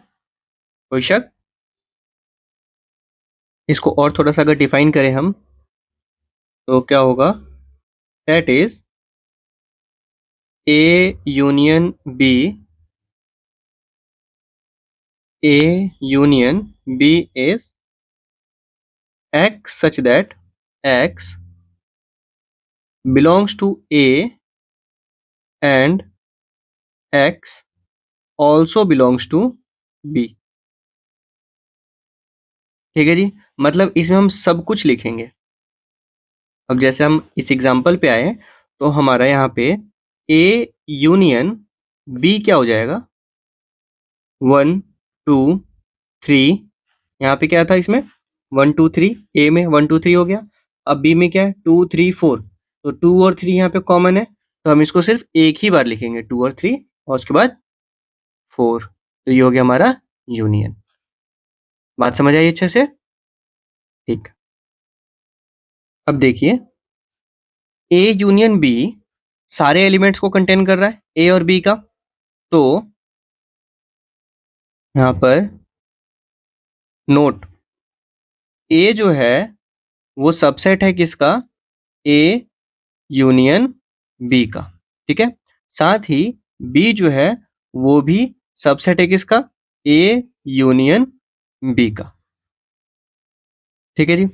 कोई शक? इसको और थोड़ा सा अगर डिफाइन करें हम तो क्या होगा, that is A union B, A union B is x such that x belongs to A and x also belongs to B। ठीक है जी, मतलब इसमें हम सब कुछ लिखेंगे। अब जैसे हम इस एग्जाम्पल पे आए तो हमारा यहाँ पे A यूनियन B क्या हो जाएगा, 1 2 3, यहाँ पे क्या था इसमें 1 2 3, ए में 1 2 3 हो गया। अब बी में क्या है 2 3 4, तो 2 और 3 यहाँ पे कॉमन है तो हम इसको सिर्फ एक ही बार लिखेंगे 2 और 3 और उसके बाद 4, तो ये हो गया हमारा यूनियन। बात समझ आई अच्छे से? ठीक, अब देखिए ए यूनियन बी सारे एलिमेंट्स को कंटेन कर रहा है, ए और बी का, तो यहाँ पर नोट, ए जो है वो सबसेट है किसका, ए यूनियन बी का। ठीक है, साथ ही बी जो है वो भी सबसेट है किसका, ए यूनियन बी का। ठीक है जी,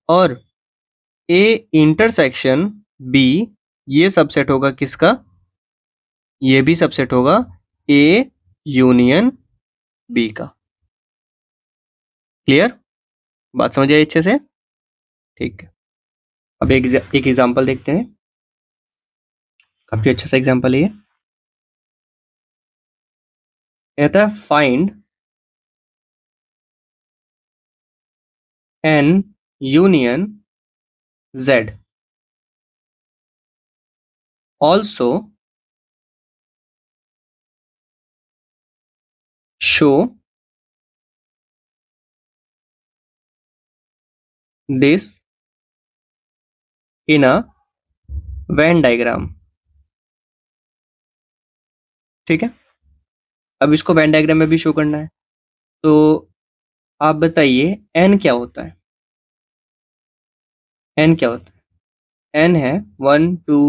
और ए इंटरसेक्शन बी, ये सबसेट होगा किसका, ये भी सबसेट होगा ए यूनियन बी का। क्लियर, बात समझ आई अच्छे से? ठीक है, अब एक एग्जांपल देखते हैं, काफी अच्छा सा एग्जांपल है ये। कहता है find N union Z also show this in a Venn diagram. ठीक है, अब इसको वेन डायग्राम में भी शो करना है, तो आप बताइए n क्या होता है? n क्या होता है? n है 1 2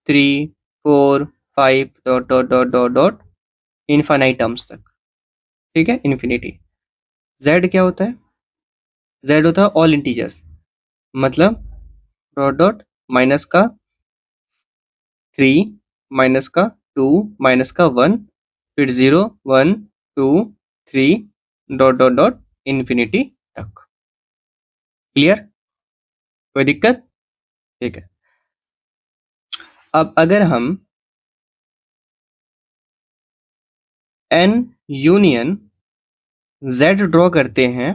3 4 5 dot dot dot dot dot infinite terms तक, ठीक है, इन्फिनिटी। z क्या होता है? z होता है ऑल इंटीजर्स, मतलब डॉट डॉट माइनस का 3 माइनस का 2 माइनस का 1 फिर 0 1 2 3 डॉट डॉट डॉट इन्फिनिटी तक। क्लियर? कोई दिक्कत? ठीक है। अब अगर हम n यूनियन z ड्रॉ करते हैं,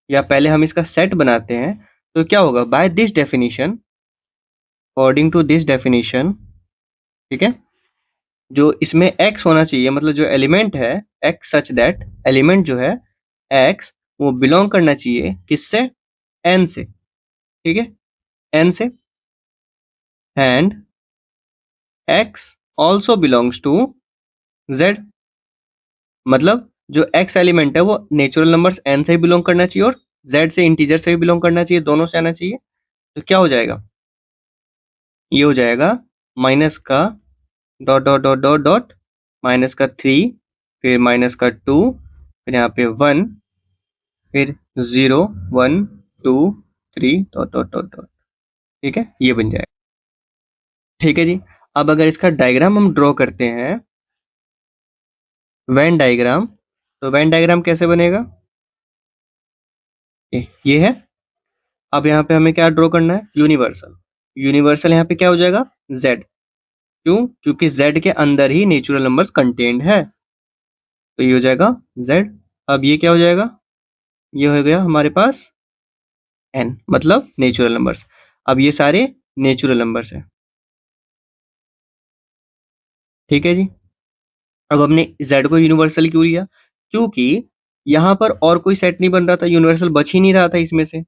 या पहले हम इसका सेट बनाते हैं, तो क्या होगा? By this definition, according to this definition, ठीक है, जो इसमें x होना चाहिए, मतलब जो एलिमेंट है x सच दैट एलिमेंट जो है x वो बिलोंग करना चाहिए किससे? n से, ठीक है, n से, and x also belongs to z, मतलब जो x एलिमेंट है वो नेचुरल नंबर्स n से ही बिलोंग करना चाहिए और z से इंटीजर से भी बिलोंग करना चाहिए, दोनों से आना चाहिए। तो क्या हो जाएगा? ये हो जाएगा माइनस का dot dot dot dot dot minus का 3 फिर माइनस का 2 फिर यहाँ पे 1 फिर 0 1 2 3 डॉट डॉट डॉट डॉट, ठीक है, ये बन जाएगा। ठीक है जी। अब अगर इसका डायग्राम हम ड्रॉ करते हैं, वेन डायग्राम, तो वेन डायग्राम कैसे बनेगा? ये है। अब यहाँ पे हमें क्या ड्रॉ करना है? यूनिवर्सल। यूनिवर्सल यहाँ पे क्या हो जाएगा? z। क्यों? क्योंकि z के अंदर ही नेचुरल नंबर्स कंटेन्ड है, तो ये हो जाएगा z। अब ये क्या हो जाएगा? ये हो गया हमारे पास n, मतलब नेचुरल नंबर्स। अब ये सारे नेचुरल नंबर्स हैं, ठीक है जी। अब हमने z को यूनिवर्सल क्यों लिया? क्योंकि यहाँ पर और कोई सेट नहीं बन रहा था, यूनिवर्सल बच ही नहीं रहा था इसमें से,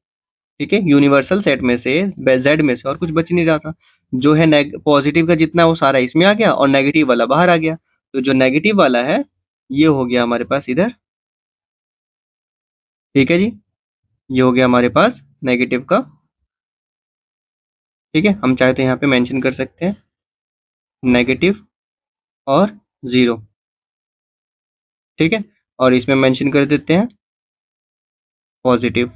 ठीक है, यूनिवर्सल सेट में से z में से और कुछ बच नहीं रहा था। जो है पॉजिटिव का जितना वो सारा इसमें आ गया और नेगेटिव वाला बाहर आ गया, तो जो नेगेटिव वाला है ये हो गया हमारे पास इधर, ठीक है जी, ये हो गया हमारे पास नेगेटिव का, ठीक है। हम चाहे तो यहाँ पे मेंशन कर सकते हैं नेगेटिव और 0, ठीक है, और इसमें मेंशन कर देते हैं पॉजिटिव।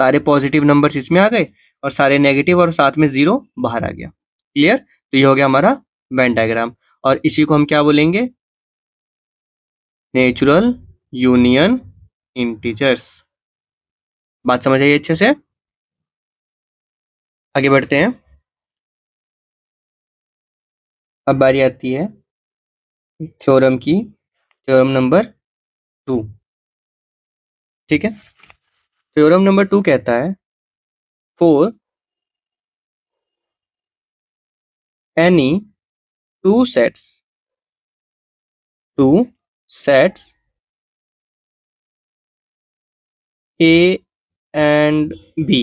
सारे पॉजिटिव नंबर्स इसमें आ गए और सारे नेगेटिव और साथ में 0 बाहर आ गया। क्लियर? तो ये हो गया हमारा वेन डायग्राम, और इसी को हम क्या बोलेंगे? Natural union integers. बात समझ आई अच्छे से? आगे बढ़ते हैं। अब बारी आती है थ्योरम की, थ्योरम नंबर 2, ठीक है। थ्योरम नंबर 2 कहता है for any two sets A and B,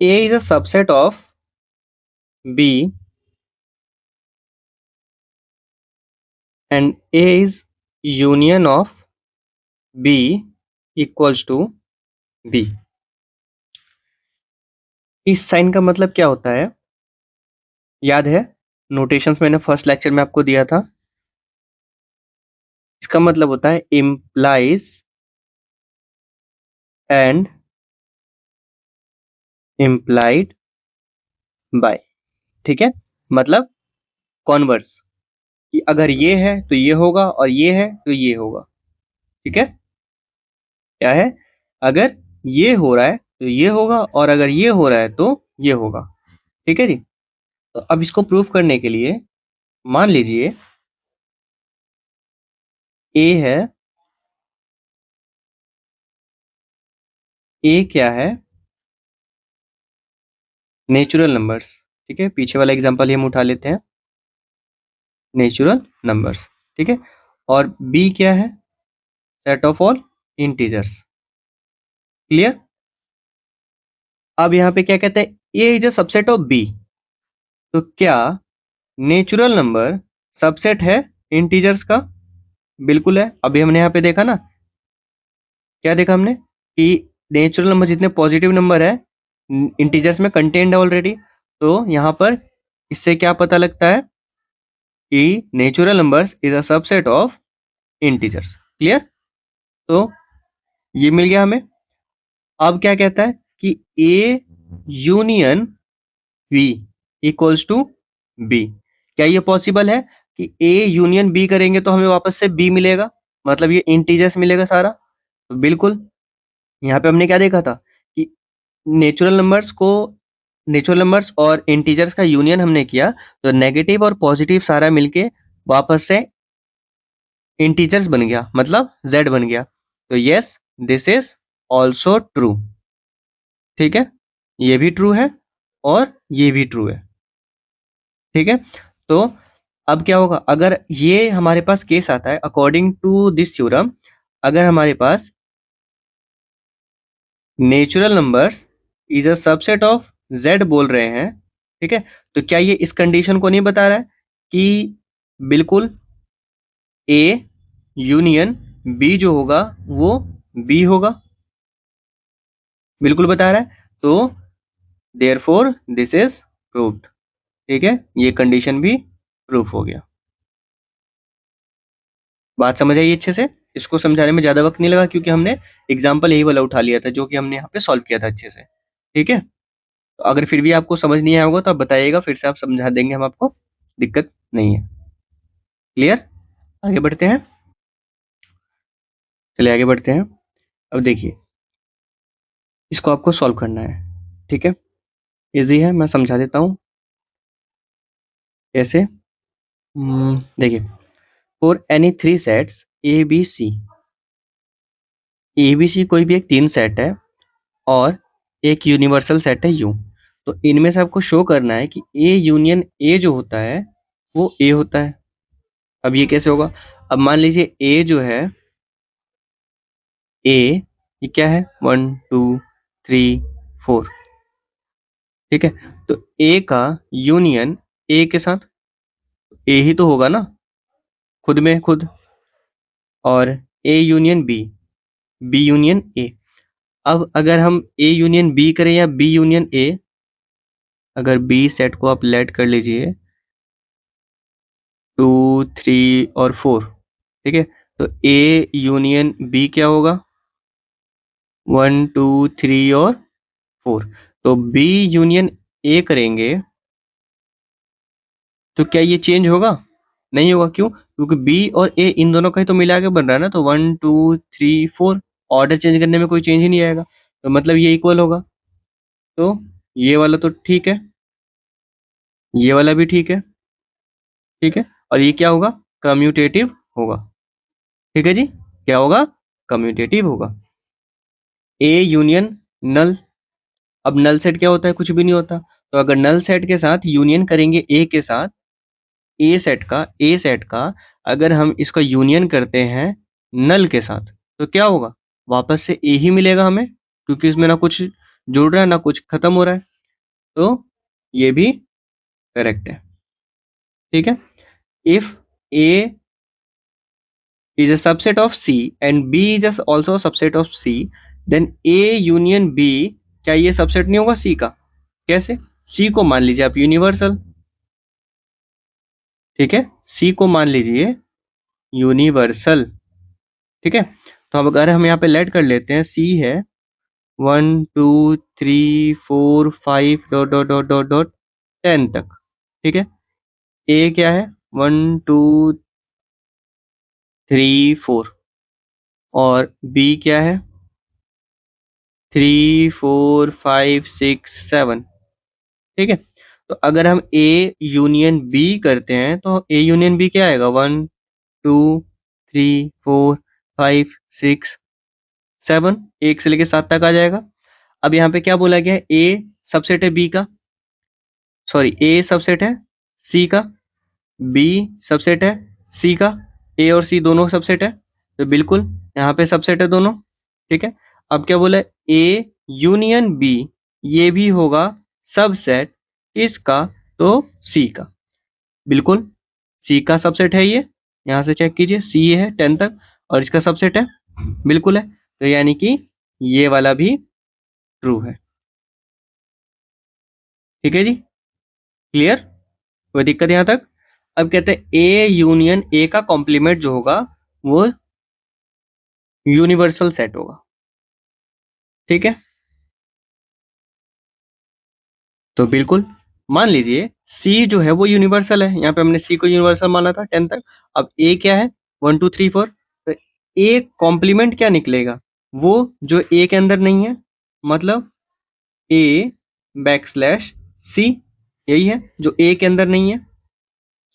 A is a subset of B and A is union of B equals to B। इस साइन का मतलब क्या होता है? याद है? नोटेशंस मैंने फर्स्ट लेक्चर में आपको दिया था। इसका मतलब होता है implies and implied by, ठीक है, मतलब कॉन्वर्स, कि अगर ये है तो ये होगा और ये है तो ये होगा, ठीक है। क्या है? अगर ये हो रहा है तो ये होगा और अगर ये हो रहा है तो ये होगा, ठीक है जी। तो अब इसको प्रूफ करने के लिए मान लीजिए A है, A क्या है? नेचुरल नंबर्स, ठीक है, पीछे वाला एग्जांपल ही हम उठा लेते हैं, नेचुरल नंबर्स, ठीक है। और B क्या है? Set of all integers. Clear? अब यहाँ पे क्या कहते हैं? A is a subset of B, तो क्या नेचुरल नंबर सबसेट है इंटीजर्स का? बिल्कुल है। अभी हमने यहाँ पे देखा ना, क्या देखा हमने कि नेचुरल नंबर जितने पॉजिटिव नंबर है इंटीजर्स में कंटेन्ड है ऑलरेडी। तो यहाँ पर इससे क्या पता लगता है कि natural numbers is a subset of integers. Clear? तो ये मिल गया हमें। अब क्या कहता है कि A union B equals to B. क्या ये पॉसिबल है कि ए यूनियन बी करेंगे तो हमें वापस से बी मिलेगा, मतलब ये इंटीजर्स मिलेगा सारा? तो बिल्कुल। यहाँ पे हमने क्या देखा था कि नेचुरल नंबर्स और इंटीजर्स का यूनियन हमने किया तो नेगेटिव और पॉजिटिव सारा मिलके वापस से इंटीजर्स बन गया, मतलब z बन गया। तो yes, this is also true. ठीक है, ये भी ट्रू है और ये भी ट्रू है। ठीक है, तो अब क्या होगा अगर ये हमारे पास केस आता है अकॉर्डिंग टू दिस थ्योरम, अगर हमारे पास natural numbers is a subset of z बोल रहे हैं, ठीक है, तो क्या ये इस कंडीशन को नहीं बता रहा है कि बिल्कुल a यूनियन b जो होगा वो b होगा? बिल्कुल बता रहा है। तो देयरफॉर दिस इज प्रूव्ड। ठीक है, ये कंडीशन भी प्रूफ हो गया। बात समझ आई अच्छे से? इसको समझाने में ज्यादा वक्त नहीं लगा क्योंकि हमने एग्जाम्पल यही वाला उठा लिया था जो कि हमने यहाँ पे सॉल्व किया था अच्छे से। ठीक है, तो अगर फिर भी आपको समझ नहीं आया होगा तो आप बताइएगा, फिर से आप समझा देंगे हम आपको, दिक्कत नहीं है। क्लियर? आगे बढ़ते हैं, चलिए आगे बढ़ते हैं। अब देखिए, इसको आपको सॉल्व करना है। ठीक है, इजी है, मैं समझा देता हूँ कैसे। देखिए, for any three sets A B C कोई भी एक तीन सेट है और एक यूनिवर्सल सेट है यू। तो इनमें से आपको शो करना है कि ए यूनियन ए जो होता है वो ए होता है। अब ये कैसे होगा? अब मान लीजिए ए जो है, ए ये क्या है, 1 2 3 4। ठीक है, तो ए का यूनियन ए के साथ ए ही तो होगा ना, खुद में खुद। और A union B union A. अब अगर हम ए यूनियन बी करें या बी यूनियन ए, अगर बी सेट को आप लेट कर लीजिए 2 3 और 4। ठीक है, तो ए यूनियन बी क्या होगा, 1 2 3 और 4। तो बी यूनियन ए करेंगे तो क्या ये चेंज होगा? नहीं होगा। क्यों? क्योंकि बी और ए इन दोनों का ही तो मिला के बन रहा है ना। तो 1 2 3 4, ऑर्डर चेंज करने में कोई चेंज ही नहीं आएगा, तो मतलब ये इक्वल होगा। तो ये वाला तो ठीक है, ये वाला भी ठीक है। ठीक है, और ये क्या होगा, कम्यूटेटिव होगा। ठीक है जी, क्या होगा, कम्यूटेटिव होगा। ए यूनियन नल। अब नल सेट क्या होता है, कुछ भी नहीं होता। तो अगर नल सेट के साथ यूनियन करेंगे ए के साथ, ए सेट का अगर हम इसका यूनियन करते हैं नल के साथ तो क्या होगा, वापस से ए ही मिलेगा हमें, क्योंकि इसमें ना कुछ जुड़ रहा है ना कुछ खत्म हो रहा है। तो ये भी करेक्ट है। ठीक है, if A is a subset of C and B is also a subset of C, then A union B, क्या ये सबसेट नहीं होगा C का? कैसे? C को मान लीजिए आप यूनिवर्सल। ठीक है, C को मान लीजिए यूनिवर्सल। ठीक है, तो अब अगर हम यहाँ पे लेट कर लेते हैं, C है 1 2 3 4 5 dot dot dot dot dot 10 तक। ठीक है, A क्या है, 1 2 3 4, और B क्या है, 3 4 5 6 7। ठीक है, तो अगर हम ए यूनियन बी करते हैं तो ए यूनियन बी क्या आएगा, 1 2 3 4 5 6 7, एक से लेके 7 तक आ जाएगा। अब यहाँ पे क्या बोला गया है, ए सबसेट है बी का, सॉरी ए सबसेट है सी का, बी सबसेट है सी का, ए और सी दोनों सबसेट है, तो बिल्कुल यहाँ पे सबसेट है दोनों। ठीक है, अब क्या बोला है, ए यूनियन बी ये भी होगा सबसेट इसका, तो सी का। बिल्कुल सी का सबसेट है ये, यहाँ से चेक कीजिए, सी है 10 तक और इसका सबसेट है, बिल्कुल है। तो यानी कि ये वाला भी ट्रू है। ठीक है जी, क्लियर, कोई दिक्कत यहां तक? अब कहते हैं ए यूनियन ए का कॉम्प्लीमेंट जो होगा वो यूनिवर्सल सेट होगा। ठीक है, तो बिल्कुल मान लीजिए सी जो है वो यूनिवर्सल है, यहाँ पे हमने सी को यूनिवर्सल माना था 10 तक। अब ए क्या है, 1 2 3 4, तो ए कॉम्प्लीमेंट क्या निकलेगा, वो जो ए के अंदर नहीं है, मतलब ए बैक स्लैश सी, यही है जो ए के अंदर नहीं है,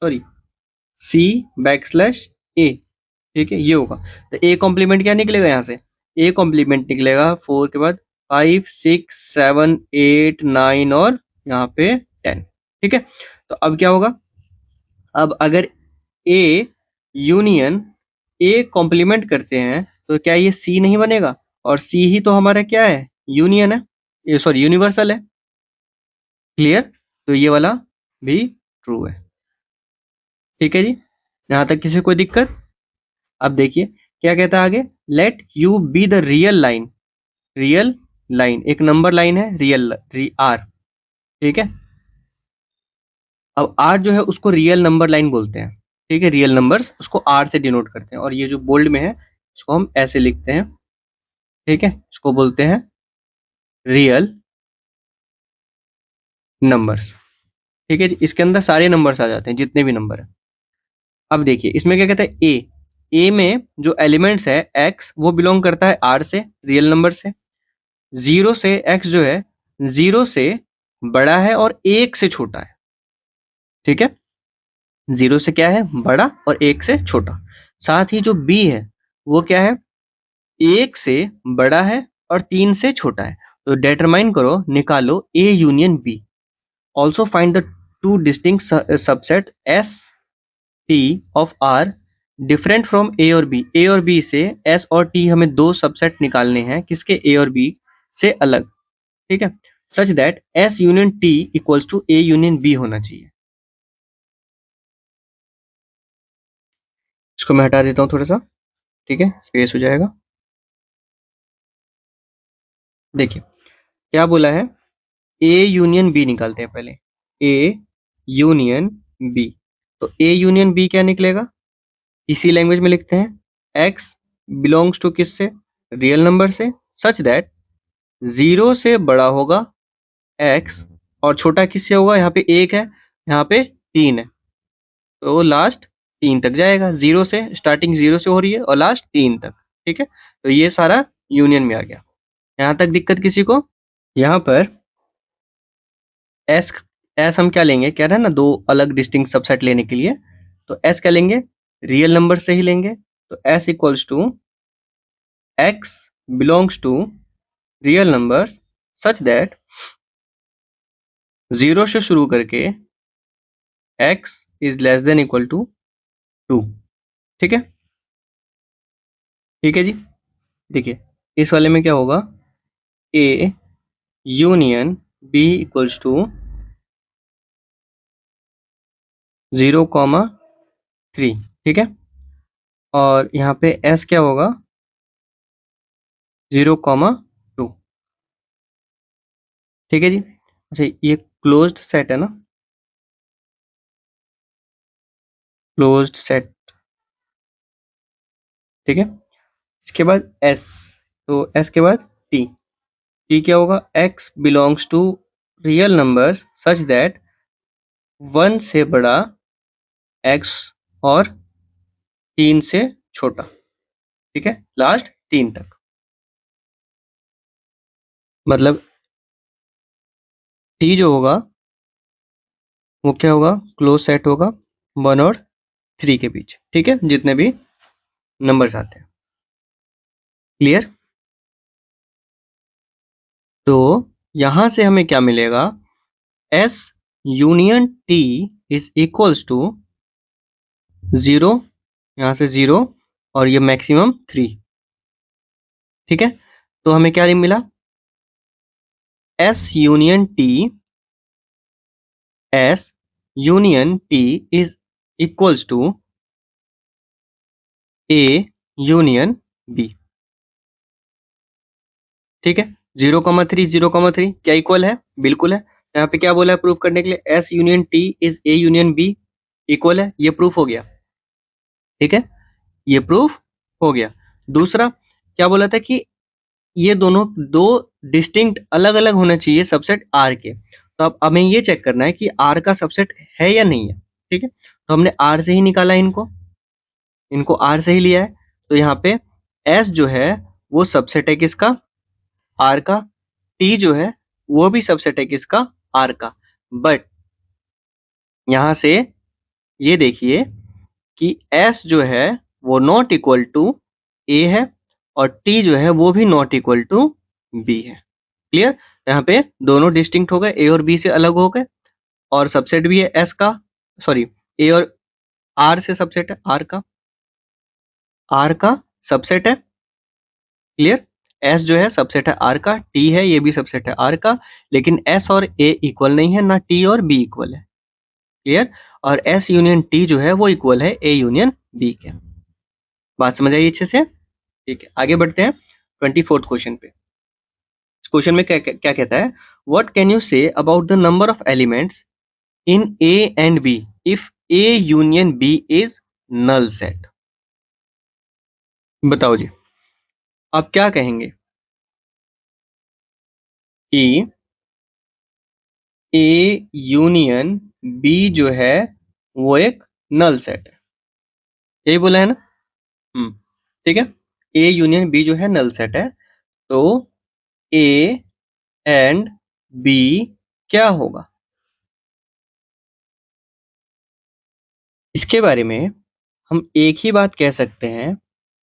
sorry C back slash A. ठीक है, ये होगा। तो ए कॉम्प्लीमेंट क्या निकलेगा यहाँ से, ए कॉम्प्लीमेंट निकलेगा 4 के बाद 5 6 7 8 9 और यहाँ पे 10। ठीक है, तो अब क्या होगा, अब अगर ए यूनियन ए कॉम्प्लीमेंट करते हैं तो क्या ये सी नहीं बनेगा, और सी ही तो हमारा क्या है, यूनियन है, ये सॉरी यूनिवर्सल है। क्लियर, तो ये वाला भी ट्रू है। ठीक है जी, यहां तक किसी कोई दिक्कत? अब देखिए क्या कहता है आगे, let you be the real line, real line एक नंबर लाइन है, रियल आर। ठीक है, अब आर जो है उसको रियल नंबर लाइन बोलते हैं। ठीक है, रियल नंबर्स उसको आर से डिनोट करते हैं, और ये जो बोल्ड में है इसको हम ऐसे लिखते हैं। ठीक है, इसको बोलते हैं रियल नंबर्स। ठीक है जी, इसके अंदर सारे नंबर्स आ जाते हैं जितने भी नंबर है। अब देखिए इसमें क्या कहता है, ए में जो एलिमेंट्स है एक्स वो बिलोंग करता है आर से, रियल नंबर से। जीरो से एक्स जो है जीरो से बड़ा है और एक से छोटा है। ठीक है, जीरो से क्या है, बड़ा, और एक से छोटा। साथ ही जो बी है वो क्या है, एक से बड़ा है और तीन से छोटा है। तो डिटरमाइन करो, निकालो A union B. Also find the two distinct subset S T of R different from A और बी। ए और बी से एस और टी हमें दो सबसेट निकालने हैं, किसके, ए और बी से अलग। ठीक है, such that S union T equals to A union B होना चाहिए। इसको मैं हटा देता हूँ थोड़ा सा, ठीक है, स्पेस हो जाएगा। देखिए क्या बोला है, ए यूनियन बी निकालते हैं पहले, ए यूनियन बी। तो ए यूनियन बी क्या निकलेगा, इसी लैंग्वेज में लिखते हैं, एक्स बिलोंग्स टू किससे, रियल नंबर से, सच दैट जीरो से बड़ा होगा एक्स और छोटा किससे होगा, यहाँ पे एक है, यहाँ पे तीन है, तो लास्ट तीन तक जाएगा, जीरो से स्टार्टिंग जीरो से हो रही है और लास्ट तीन तक। ठीक है, तो ये सारा यूनियन में आ गया। यहाँ तक दिक्कत किसी को? यहाँ पर एस, एस हम क्या लेंगे, कह रहे हैं ना दो अलग डिस्टिंक्ट सबसेट लेने के लिए, तो एस क्या लेंगे, रियल नंबर से ही लेंगे। तो S equals to x belongs to real number such that zero से शुरू करके x is less than equal to two. ठीक है, ठीक है जी। देखिए इस वाले में क्या होगा, A union B equals to 0,3। ठीक है, और यहाँ पे एस क्या होगा, 0,2। ठीक है जी, अच्छा ये क्लोज्ड सेट है ना, क्लोज्ड सेट। ठीक है, इसके बाद एस, तो एस के बाद टी, टी क्या होगा, x belongs to real numbers such that one से बड़ा एक्स और तीन से छोटा। ठीक है, लास्ट तीन तक, मतलब टी जो होगा वो क्या होगा, क्लोज सेट होगा वन और थ्री के बीच। ठीक है, जितने भी नंबर्स आते हैं। क्लियर, तो यहां से हमें क्या मिलेगा, S union T is equals to zero, यहां से जीरो, और ये मैक्सिमम थ्री। ठीक है, तो हमें क्या मिला, S union T, S union T is equals to A union B. ठीक है, 0,3 0,3 क्या इक्वल है? बिल्कुल है। यहाँ पे क्या बोला है प्रूफ करने के लिए? S union T is A union B equal है, ये प्रूफ हो गया। ठीक है, ये प्रूफ हो गया। दूसरा क्या बोला था कि ये दोनों दो डिस्टिंक्ट अलग अलग होना चाहिए सबसेट आर के। तो अब हमें ये चेक करना है कि आर का सबसेट है या नहीं है। ठीक है, तो हमने आर से ही निकाला इनको आर से ही लिया है। तो यहाँ पे एस जो है वो सबसेट है किसका? आर का। टी जो है वो भी सबसेट है किसका? आर का। बट यहाँ से ये देखिए कि एस जो है वो नॉट इक्वल टू ए है और टी जो है वो भी नॉट इक्वल टू बी है। क्लियर? यहाँ पे दोनों डिस्टिंक्ट हो गए, ए और बी से अलग हो गए, और सबसेट भी है एस का, सॉरी ए और आर से सबसेट है आर का सबसेट है। क्लियर? एस जो है सबसेट है आर का, टी है ये भी सबसेट है आर का, लेकिन एस और ए इक्वल नहीं है, ना टी और बी इक्वल है। क्लियर? और एस यूनियन टी जो है वो इक्वल है ए यूनियन बी के। बात समझ आई अच्छे से? ठीक है, आगे बढ़ते हैं 24th क्वेश्चन पे। इस क्वेश्चन में क्या क्या कहता है? What can you say about the number of elements in A and B if A union B is null set? बताओ जी, आप क्या कहेंगे कि ए यूनियन बी जो है वो एक नल सेट है? यही बोला है ना? ठीक है, ए यूनियन बी जो है नल सेट है। तो ए एंड बी क्या होगा? इसके बारे में हम एक ही बात कह सकते हैं,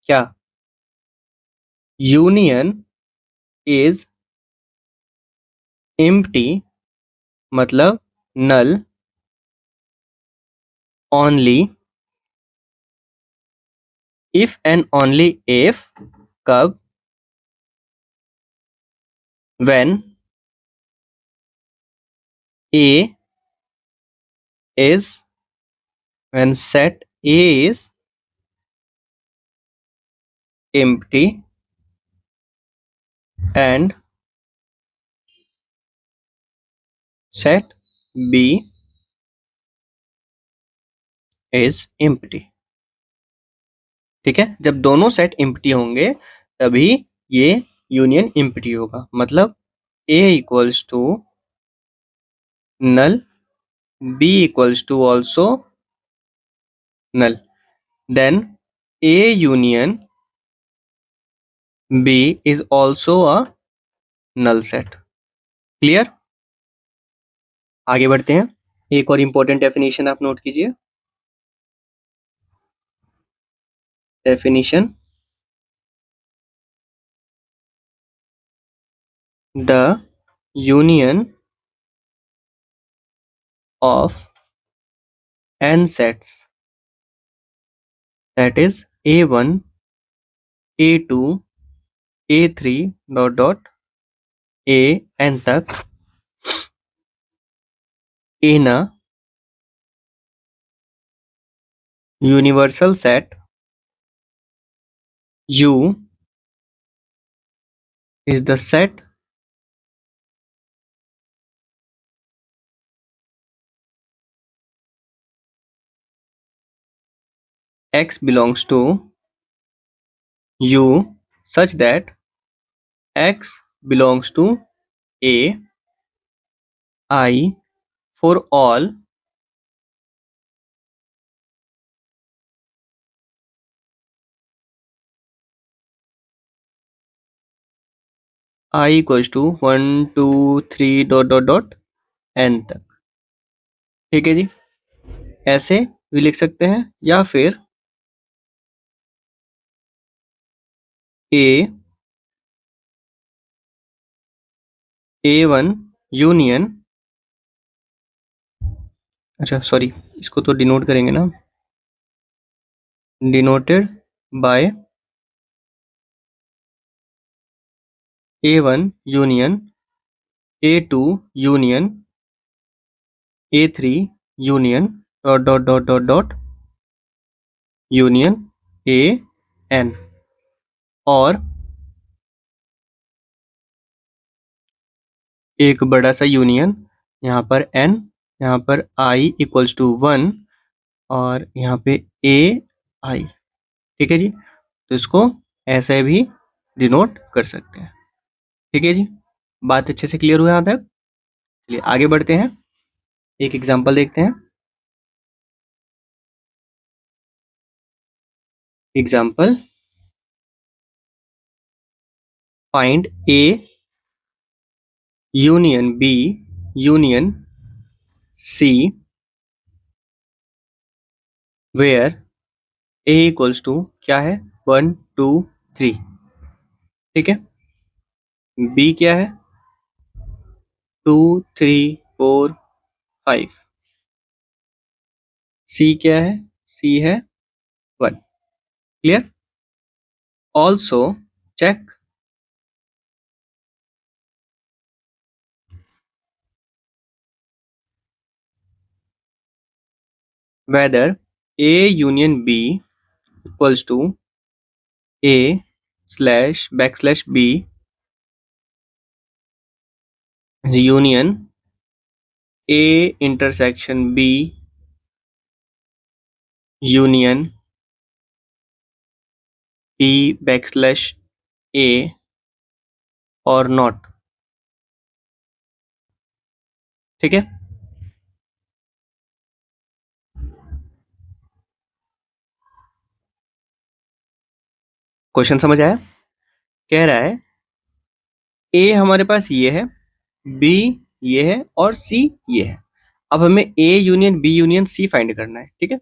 क्या? यूनियन इज एम्प्टी, मतलब null, only if and only if, कब? When A is, when set A is empty and set B is empty. ठीक है, जब दोनों सेट एम्प्टी होंगे तभी ये यूनियन एम्प्टी होगा, मतलब A equals to null, b equals to also null, then a union b is also a null set. Clear? आगे बढ़ते हैं, एक और इंपॉर्टेंट डेफिनेशन आप नोट कीजिए। Definition: the union of n sets, that is a1 a2 a3 dot dot a n तक in a universal set U is the set x belongs to U such that x belongs to a I for all I equals to 1 2 3 dot dot dot n तक। ठीक है जी, ऐसे भी लिख सकते हैं, या फिर a1 यूनियन, अच्छा सॉरी इसको तो डिनोट करेंगे ना, denoted by a1 union a2 union a3 union dot dot dot dot dot union a n, और एक बड़ा सा यूनियन, यहाँ पर n, यहाँ पर i इक्वल्स टू 1 और यहाँ पे a i। ठीक है जी, तो इसको ऐसे भी डिनोट कर सकते हैं। ठीक है जी, बात अच्छे से क्लियर हुआ यहाँ तक? चलिए आगे बढ़ते हैं, एक एग्जांपल देखते हैं। Example, find a union b union c where a equals to क्या है, 1 2 3। ठीक है, b क्या है, 2 3 4 5। c क्या है, c है 1। Clear? Also check whether a union b equals to a slash backslash b union a intersection b union b backslash a or not। ठीक है, क्वेश्चन समझ आया? कह रहा है a हमारे पास ये है, b ये है और c ये है। अब हमें a union b union c find करना है। ठीक है,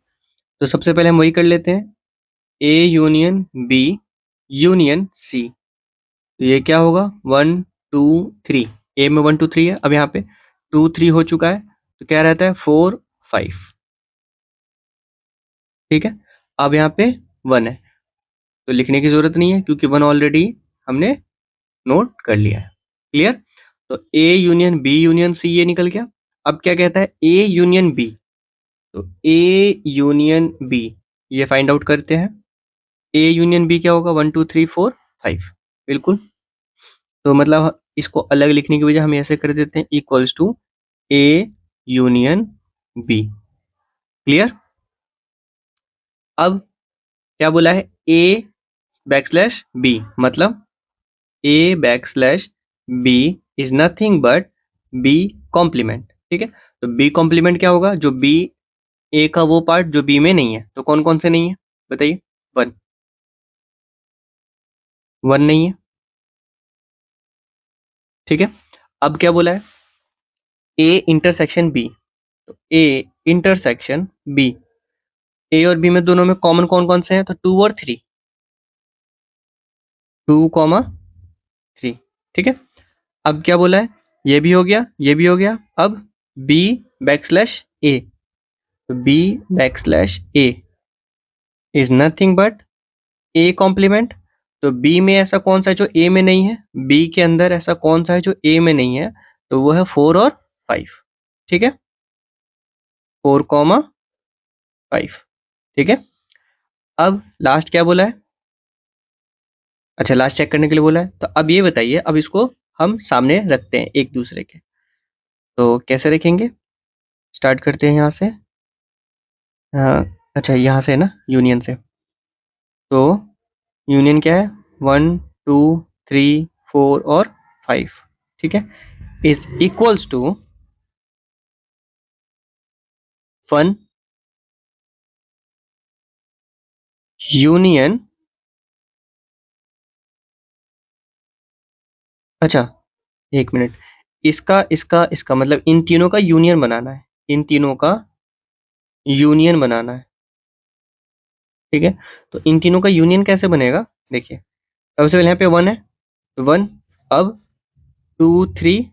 तो सबसे पहले हम वही कर लेते हैं, a union b union c। तो ये क्या होगा, 1 2 3, ए में 1 2 3 है। अब यहाँ पे 2 3 हो चुका है, तो क्या रहता है 4 5। ठीक है, अब यहाँ पे 1 है, तो लिखने की जरूरत नहीं है क्योंकि 1 ऑलरेडी हमने नोट कर लिया है। क्लियर? तो A union B union C ये निकल गया। अब क्या कहता है, ए यूनियन बी, तो ए यूनियन बी ये फाइंड आउट करते हैं। ए यूनियन बी क्या होगा, 1 2 3 4 5। बिल्कुल, तो मतलब इसको अलग लिखने की वजह हम ऐसे कर देते हैं, equals to A union B. Clear? अब क्या बोला है, ए बैकस्लैश बी, मतलब A backslash B is nothing but B complement. ठीक है, तो बी कॉम्प्लीमेंट क्या होगा, जो बी ए का वो पार्ट जो बी में नहीं है। तो कौन कौन से नहीं है बताइए? 1 1 नहीं है। ठीक है, अब क्या बोला है, ए इंटरसेक्शन बी, तो ए इंटरसेक्शन बी, ए और बी में दोनों में कॉमन कौन कौन से हैं, तो 2 और 3, 2 3। ठीक है, अब क्या बोला है, ये भी हो गया ये भी हो गया। अब बी बैकस्लैश ए, तो B backslash A is nothing but A complement. तो बी में ऐसा कौन सा है जो ए में नहीं है, बी के अंदर ऐसा कौन सा है जो ए में नहीं है, तो वो है 4 और 5। ठीक है, 4 5। ठीक है, अब लास्ट क्या बोला है, अच्छा लास्ट चेक करने के लिए बोला है। तो अब ये बताइए, अब इसको हम सामने रखते हैं एक दूसरे के, तो कैसे रखेंगे? स्टार्ट करते हैं यहाँ से। अच्छा यहाँ से ना, यूनियन से। तो यूनियन क्या है, 1 2 3 4 और 5। ठीक है, इज इक्वल्स टू 1 यूनियन, अच्छा एक मिनट, इसका इसका इसका मतलब इन तीनों का यूनियन बनाना है, इन तीनों का यूनियन बनाना है। ठीक है, तो इन तीनों का यूनियन कैसे बनेगा, देखिए सबसे पहले यहाँ पे 1 है, तो 1, अब 2 3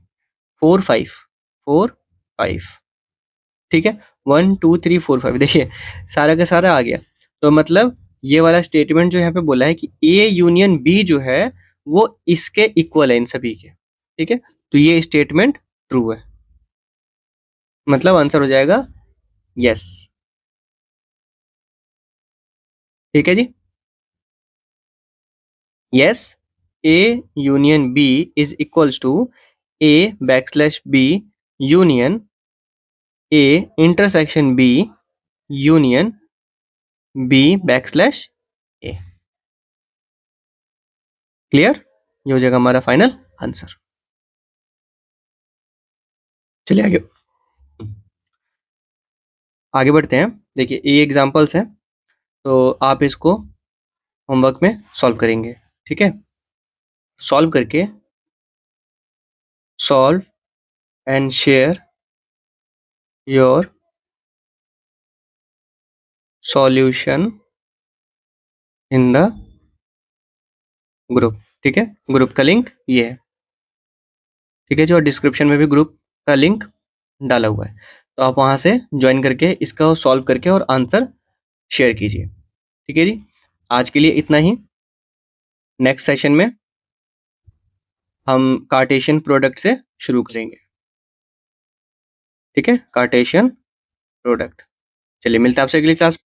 4 5, 4 5। ठीक है, 1 2 3 4 5, देखिए सारा का सारा आ गया। तो मतलब ये वाला स्टेटमेंट जो यहाँ पे बोला है कि ए यूनियन बी जो है वो इसके इक्वल है इन सभी के। ठीक है, तो ये स्टेटमेंट ट्रू है, मतलब आंसर हो जाएगा यस। ठीक है जी, yes, A union B is equals to A/B union A intersection B union B/A। Clear? ये हो जाएगा हमारा फाइनल आंसर। चलिए आगे बढ़ते हैं। देखिए ये एग्जांपल्स हैं, तो आप इसको होमवर्क में सॉल्व करेंगे। ठीक है, सॉल्व करके solve and share your solution in the group. ठीक है, ग्रुप का लिंक ये है। ठीक है जी, और डिस्क्रिप्शन में भी ग्रुप का लिंक डाला हुआ है, तो आप वहां से ज्वाइन करके इसका सॉल्व करके और आंसर शेयर कीजिए। ठीक है जी, आज के लिए इतना ही। नेक्स्ट सेशन में हम कार्टेशियन प्रोडक्ट से शुरू करेंगे। ठीक है, कार्टेशियन प्रोडक्ट। चलिए मिलते हैं आपसे अगली क्लास।